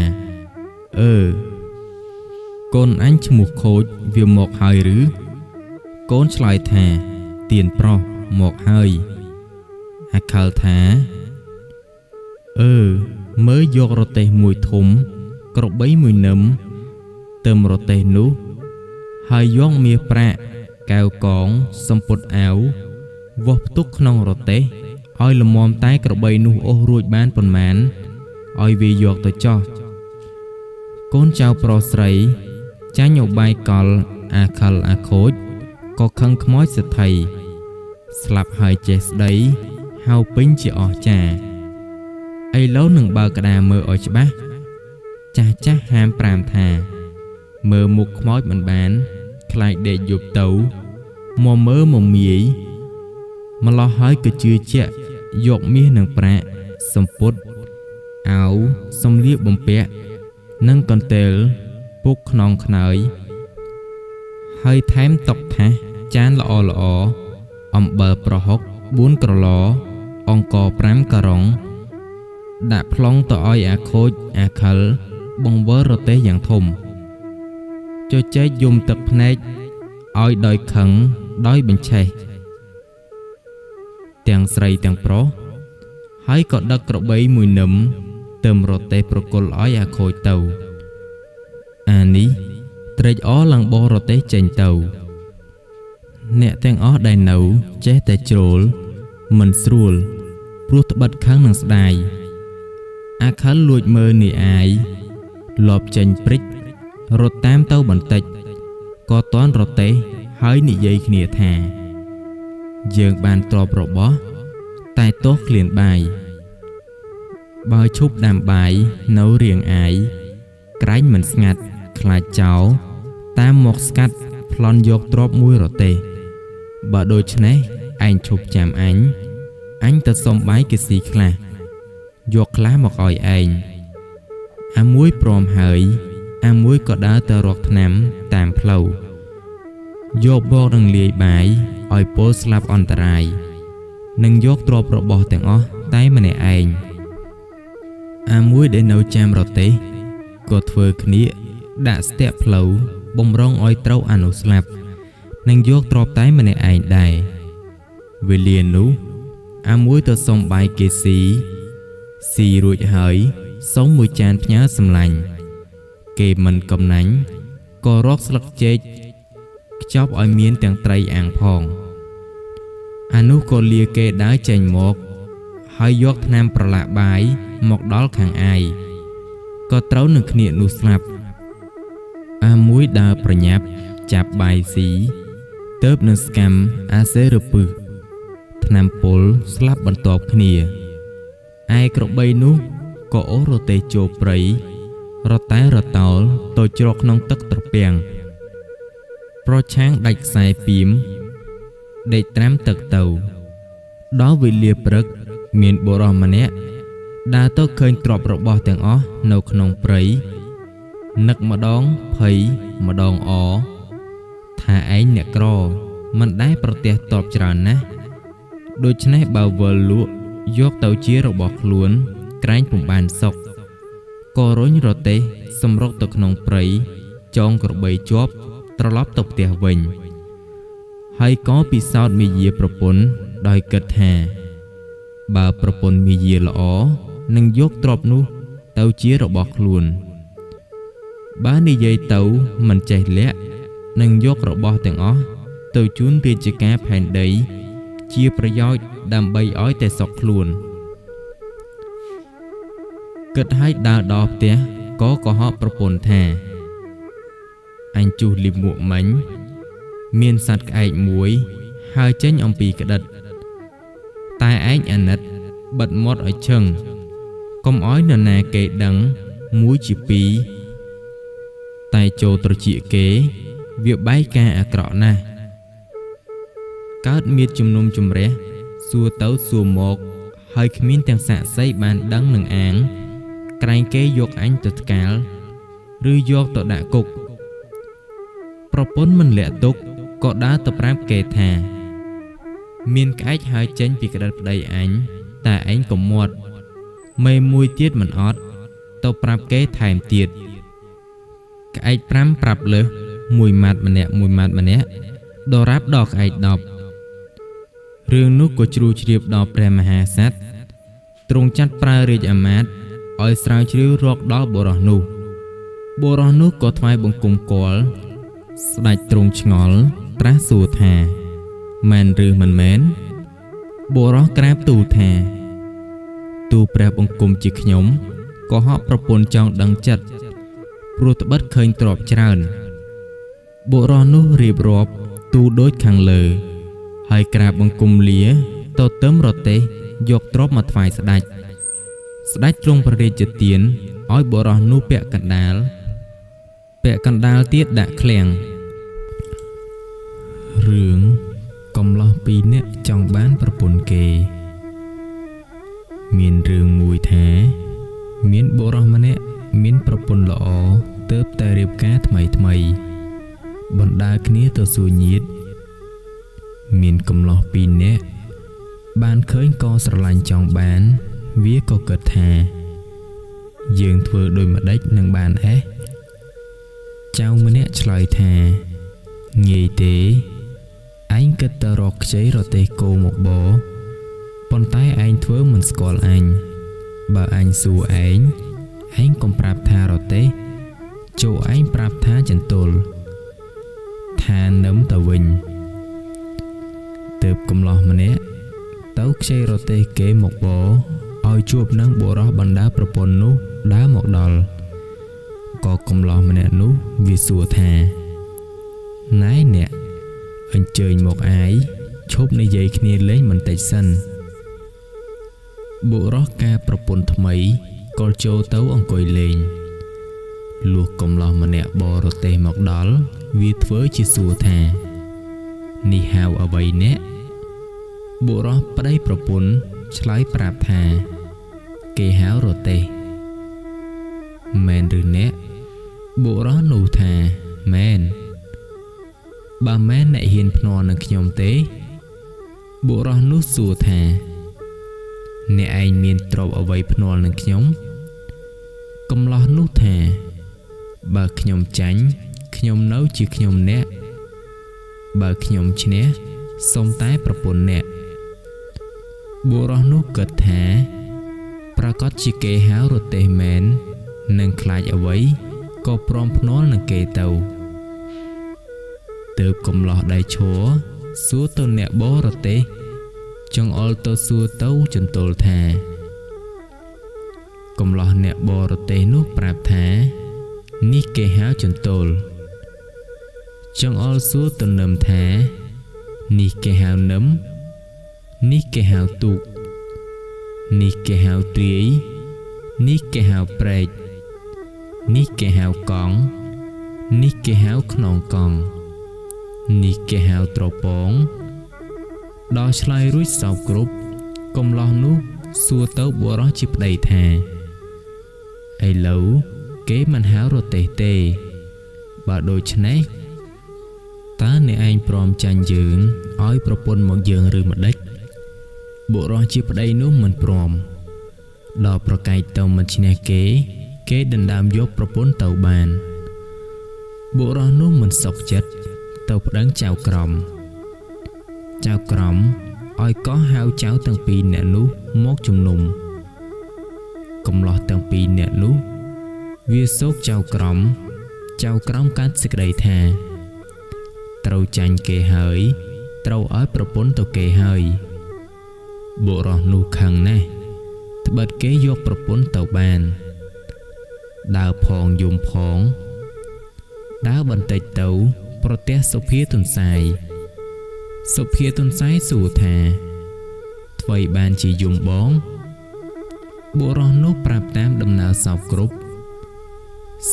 កូនអញឈ្មោះខូចវាមកហើយឬកូនឆ្លើយថាទៀនប្រុសមកហើយអាខិលថាមើលយករទេះមួយធំក្របីមួយនឹមទឹមរទេះនោះហើយយកមាសប្រាក់កែវកងសម្ពុតអាវវាស់ផ្ទុកក្នុងរទេះឲ្យលំមតែក្របីនោះអូសរួចបានប៉ុន្មានឲ្យវាយកទៅចោះកូនចៅប្រុសស្រីចាញ់ឧបាយកលអាខិលអាខូចក៏ខឹងខ្មោចសិទ្ធិស្លាប់ហើយចេះស្ដីហៅពេញជាអស្ចារ្យឥឡូវនឹងបើក្តារមើលឲ្យច្បាស់ចាស់ហាមប្រាមថាមើលមុខខ្មោចមិនបានខ្លាចដេកយប់ទៅមកមើលមកមាយម្លោះហើយក៏ជឿជាក់យកមាសនិងប្រាក់សម្ពុតអាវសំលៀកបំពាក់និងកន្ទេលពុកខ្នងខ្នើយហើយថែមតុកថាសចានល្អអំបិលប្រហុក4ក្រឡអង្ករ5ការុងដាក់ប្លង់ទៅឲ្យអាខូចអាខិលបង្វិលរទេះយ៉ាងធំជជែកយំទឹកភ្នែកឲ្យដោយខឹងដោយបញ្ឆេះទាំងស្រីទាំងប្រុសហើយក៏ដឹកក្របីមួយនឹមទឹមរទេះប្រគល់ឲ្យអាខូចទៅអានេះត្រេកអរឡើងបោះរទេះចេញទៅអ្នកទាំងអស់ដែលនៅចេះតែជ្រុលមិនស្រួលព្រោះត្បិតខឹងនឹងស្ដាយអាខិលលួចមើលនាអាយលបចេញព្រិចរត់តាមទៅបន្តិចក៏តាន់រទេះហើយនិយាយគ្នាថាយើងបានទ្រព្យរបស់តែទោះក្លៀនបាយបើឈប់ដាំបាយនៅរៀងអាយក្រែងមិនស្ងាត់ខ្លាចចោលតាមមកស្កាត់ប្លន់យកទ្រព្យមួយរទេះបើដូច្នេះឯងឈប់ចាំអញទៅសុំបាយគេស៊ីខ្លះយកខ្លះមកឲ្យឯងអាមួយព្រមហើយអាមួយក៏ដើរទៅរកថ្នាំតាមផ្លូវយកបោកនឹងលាយបាយឲ្យពលស្លាប់អន្តរាយនិងយកទ្រព្យរបស់ទាំងអស់តែម្នាក់ឯងអាមួយដែលនៅចាំរទេះក៏ធ្វើគ្នាដាក់ស្ទាក់ផ្លូវបំរុងឲ្យត្រូវអានោះស្លាប់និងយកទ្រព្យតែម្នាក់ឯងដែរវេលានោះអាមួយទៅសុំបាយគេស៊ីរួចហើយសុំមួយចានផ្ញើសម្លាញ់គេមិនកំណាញ់ក៏រកស្លឹកចេកខ្ចប់ឲ្យមានទាំងត្រីអាំងផងអានោះក៏លាគេដើរចេញមកហើយយកថ្នាំប្រឡាក់បាយមកដល់ខាងអាយក៏ត្រូវនឹងគ្នានោះស្លាប់អាមួយដើរប្រញាប់ចាប់បាយស៊ីទៅនឹងស្កាំអាសេរពឹសថ្នាំពុលស្លាប់បន្ទាប់គ្នាឯក្របីនោះក៏អូសរទេះចូលព្រៃរតែរតោលទៅជ្រកក្នុងទឹកត្រពាំងប្រឆាំងដាច់ខ្សែពីមដេកត្រាំទឹកទៅដល់វេលាព្រឹកមានបុរសម្នាក់ដើរទៅឃើញទ្រព្យរបស់ទាំងអស់នៅក្នុងព្រៃនឹកម្ដងភ័យម្ដងអថាឯងអ្នកក្រមិនដែលប្រទះទ្រព្យច្រើនណាស់ដូច្នេះបើវិលលក់យកទៅជារបស់ខ្លួនក្រែងពុំបានសុខក៏រុញរទេះសម្រុកទៅក្នុងព្រៃចងក្របីជាប់ត្រឡប់ទៅផ្ទះវិញហើយក៏ពិសោធន៍មាយាប្រពន្ធដោយគិតថាបើប្រពន្ធមាយាល្អនឹងយកទ្រព្យនោះទៅជារបស់ខ្លួនបើនិយាយទៅមិនចេះលាក់នឹងយករបស់ទាំងអស់ទៅជូនរាជការផែនដីជាប្រយោជន៍ដើម្បីឲ្យតែសុខខ្លួនគិតឲ្យដើរដល់ផ្ទះក៏កុហកប្រពន្ធថាអញជុះលីមួកមិញមាន សត្វក្អែកមួយហើរចេញអំពីក្តិតតែឯងអាណិត បិទមាត់ឲ្យឈឹងកុំឲ្យនរណាគេដឹងមួយជាពីរតែចូលត្រចៀកគេវាបែកការអាក្រក់ណាស់កើតមានជំនុំជម្រះសួរទៅសួរមកហើយគ្មានទាំងសាក្សីបានដឹងនឹងអាងក្រែងគេយកអញទៅថ្កាលឬយកទៅដាក់គុកប្រពន្ធមិនលាក់ទុកក៏ដើរទៅប្រាប់គេថាមានក្អែកហើយចេញពីក្តិតប្តីអញតែឯងកុំមាត់មេមួយទៀតមិនអត់ទៅប្រាប់គេថែមទៀតក្អែក5ប្រាប់លើសមួយម៉ាត់ម្នាក់ដរាបដល់ក្អែក10រឿងនោះក៏ជ្រួលជ្រាបដល់ព្រះមហាក្សត្រទ្រង់ចាត់ប្រើរាជអាមាត្យឲ្យស្រាវជ្រាវរកដល់បុរសនោះក៏ថ្វាយបង្គំគាល់ស្ដេចទ្រង់ឆ្ងល់ត្រាស់សួរថាមែនឬមិនមែនបុរសក្រាបទូលថាទូលព្រះបង្គំជាខ្ញុំក៏ហក់ប្រពន្ធចង់ដឹងចិត្តព្រោះត្បិតឃើញទ្រព្យច្រើនបុរសនោះរៀបរាប់ទូលដូចខាងលើហើយក្រាបបង្គំលាទៅទឹមរទេះយកទ្រព្យមកថ្វាយស្ដេចទ្រង់ព្រះរាជទានឲ្យបុរសនោះពាក់កណ្ដាលទៀតដាក់ឃ្លាំងរឿងកំឡោះពីរនាក់ចង់បានប្រពន្ធគេមានរឿងមួយថាមានបុរសម្នាក់មានប្រពន្ធល្អទើបតែរៀបការថ្មីបណ្ដាគ្នាទៅសួរញាតិមានកំឡោះពីរនាក់បានឃើញក៏ស្រឡាញ់ចង់បានវាក៏គិតថាយើងធ្វើដូចម្ដេចនឹងបានចៅម្នាក់ឆ្លើយថាងាយទេឯងគិតទៅរកខ្ចីរទេះគោមកបប៉ុន្តែឯងធ្វើមិនស្គាល់អញបើអញសួរឯងកុំប្រាប់ថារទេះចូលឯងប្រាប់ថាចន្ទល់ថានឹមទៅវិញទើបកំឡោះម្នាក់ទៅខ្ចីរទេះគេមកបឲ្យជួបនឹងបុរសបណ្ដាប្រពន្ធនោះដើរមកដល់ក៏កំឡោះម្នាក់នោះវាសួរថាណែអ្នកអញ្ជើញមកអាយឈប់និយាយគ្នាលេងបន្តិចសិនបុរសការប្រពន្ធថ្មីក៏ចូលទៅអង្គុយលេងលុះកំឡោះម្នាក់បរទេះមកដល់វាធ្វើជាសួរថានេះហៅអ្វីអ្នកបុរសប្តីប្រពន្ធឆ្លើយប្រាប់ថាគេហៅរទេះមែនឬអ្នកបុរសនោះថាមែនបើមែនអ្នកហ៊ានភ្នាល់នឹងខ្ញុំទេបុរសនោះសួរថាអ្នកឯងមានទ្រព្យអ្វីភ្នាល់នឹងខ្ញុំកំឡោះនោះថាបើខ្ញុំចាញ់ខ្ញុំនៅជាខ្ញុំអ្នកបើខ្ញុំឈ្នះសូមតែប្រពន្ធអ្នកបុរសនោះគិតថាប្រកាសជាគេហៅរទេះមែននឹងខ្លាចអ្វីក៏ព្រមភ្នាល់នឹងគេទៅទើបកំឡោះដៃឈរសួរទៅអ្នកបរទេះចង្អុលទៅសួរទៅចន្ទល់ថាកំឡោះអ្នកបរទេះនោះប្រាប់ថានេះគេហៅចន្ទល់ចង្អុលសួរទៅនឹមថានេះគេហៅនឹមនេះគេហៅទូកនេះគេហៅទ្រាយនេះគេហៅព្រែកនេះគេហៅកង់នេះគេហៅខ្នងកង់នេះគេហៅត្រពងដល់ឆ្លើយរួចសោកគ្រប់កំឡោះនោះសួរទៅបុរសជាប្តីថាឥឡូវគេមិនហៅរទេះទេបើដូច្នេះតើអ្នកឯងព្រមចាញ់យើងឲ្យប្រពន្ធមកយើងឬម្ដេចបុរសជាប្តីនោះមិនព្រមដល់ប្រកែកទៅមិនឈ្នះគេដណ្ដើមយកប្រពន្ធទៅបានបុរសនោះមិនសុខចិត្តទៅប្តឹងចៅក្រមឲ្យកោះហៅចៅទាំងពីរនាក់នោះមកជំនុំកំឡោះទាំងពីរនាក់នោះវាសោកចៅក្រមកាត់សេចក្តីថាត្រូវចាញ់គេហើយត្រូវឲ្យប្រពន្ធទៅគេហើយបុរសនោះខឹងណាស់ត្បិតគេយកប្រពន្ធទៅបានដើរផងយំផងដើរបន្តិចទៅប្រទះសុភាទន្សាយសួរថាអ្វីបានជាយំបង បុរសនោះប្រាប់តាមដំណើរសោកគ្រប់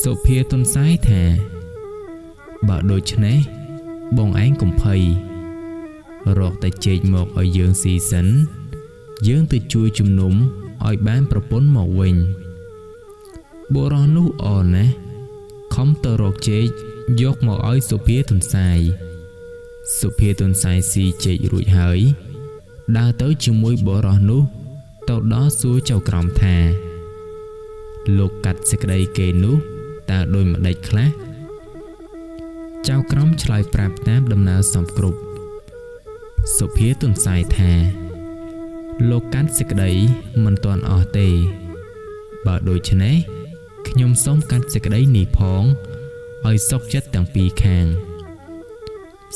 សុភាទន្សាយថាបើដូច្នេះបងឯងកុំភ័យរកតែចេកមកឲ្យយើងស៊ីសិនយើងទៅជួយជំនុំឲ្យបានប្រពន្ធមកវិញបុរសនោះអរណាស់ខំទៅរកចេកយកមកឲ្យសុភាទន្សាយសុភាទន្សាយស៊ីចេករួចហើយដើរទៅជាមួយបុរសនោះទៅដល់សួរចៅក្រមថាលោកកាត់សេចក្តីគេនោះតើដូចម្ដេចខ្លះចៅក្រមឆ្លើយប្រាប់តាមដំណើរសពគ្រប់សុភាទន្សាយថាលោកកាត់សេចក្តីមិនទាន់អស់ទេបើដូច្នេះខ្ញុំសូមកាត់សេចក្តីនេះផងឲ្យសុខចិត្តទាំងពីរខាង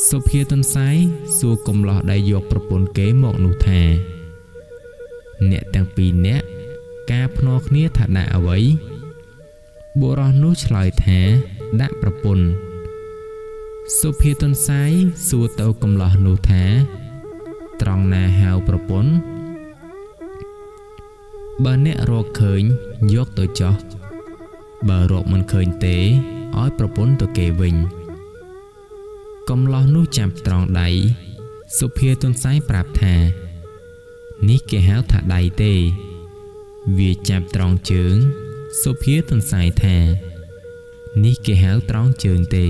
សុភាទន្សាយសួរកំឡោះដែលយកប្រពន្ធគេមកនោះថាអ្នកទាំងពីរនាក់ការភ្នាល់គ្នាថាដាក់អ្វីបុរសនោះឆ្លើយថាដាក់ប្រពន្ធសុភាទន្សាយសួរទៅកំឡោះនោះថាត្រង់ណាហៅប្រពន្ធបើអ្នករកឃើញយកទៅចោះបើរកមិនឃើញទេឲ្យប្រពន្ធទៅគេវិញកំឡោះនោះចាប់ត្រង់ដៃសុភាទន្សាយប្រាប់ថានេះគេហៅថាដៃទេវាចាប់ត្រង់ជើងសុភាទន្សាយថានេះគេហៅត្រង់ជើងទេ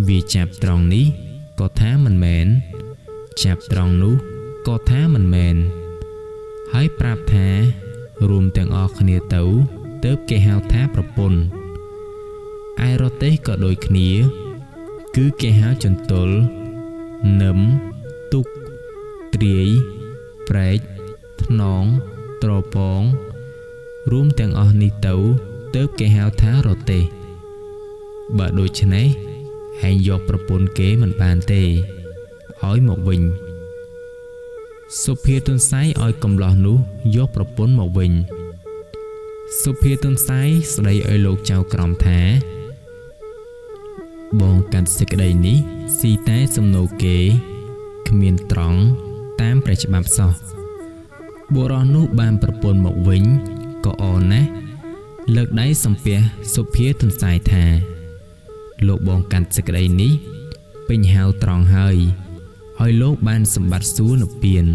វាចាប់ត្រង់នេះក៏ថាមិនមែនចាប់ត្រង់នោះក៏ថាមិនមែនហើយប្រាប់ថារួមទាំងអស់គ្នាទៅទើបគេហៅថាប្រពន្ធឯរទេះក៏ដូចគ្នាគឺគេហៅចន្ទល់នឹមទុកត្រាយប្រែកថ្នងត្រពងរួមទាំងអស់នេះទៅទើបគេហៅថារទេះបើដូច្នេះឯងយកប្រពន្ធគេមិនបានទេឲ្យមកវិញសុភាទន្សាយឲ្យកំឡោះនោះយកប្រពន្ធមកវិញសុភាទន្សាយស្ដីឲ្យលោកចៅក្រមថាបងកាត់សេចក្តីនេះស៊ីតែសំណូគេគ្មានត្រង់តាមព្រះច្បាប់សោះបុរសនោះបានប្រពន្ធមកវិញក៏អរណាស់លើកដៃសំពះសុភាទន្សាយថាលោកបងកាត់សេចក្តីនេះពេញហៅត្រង់ហើយឲ្យលោកបានសម្បត្តិសួគ៌និព្វាន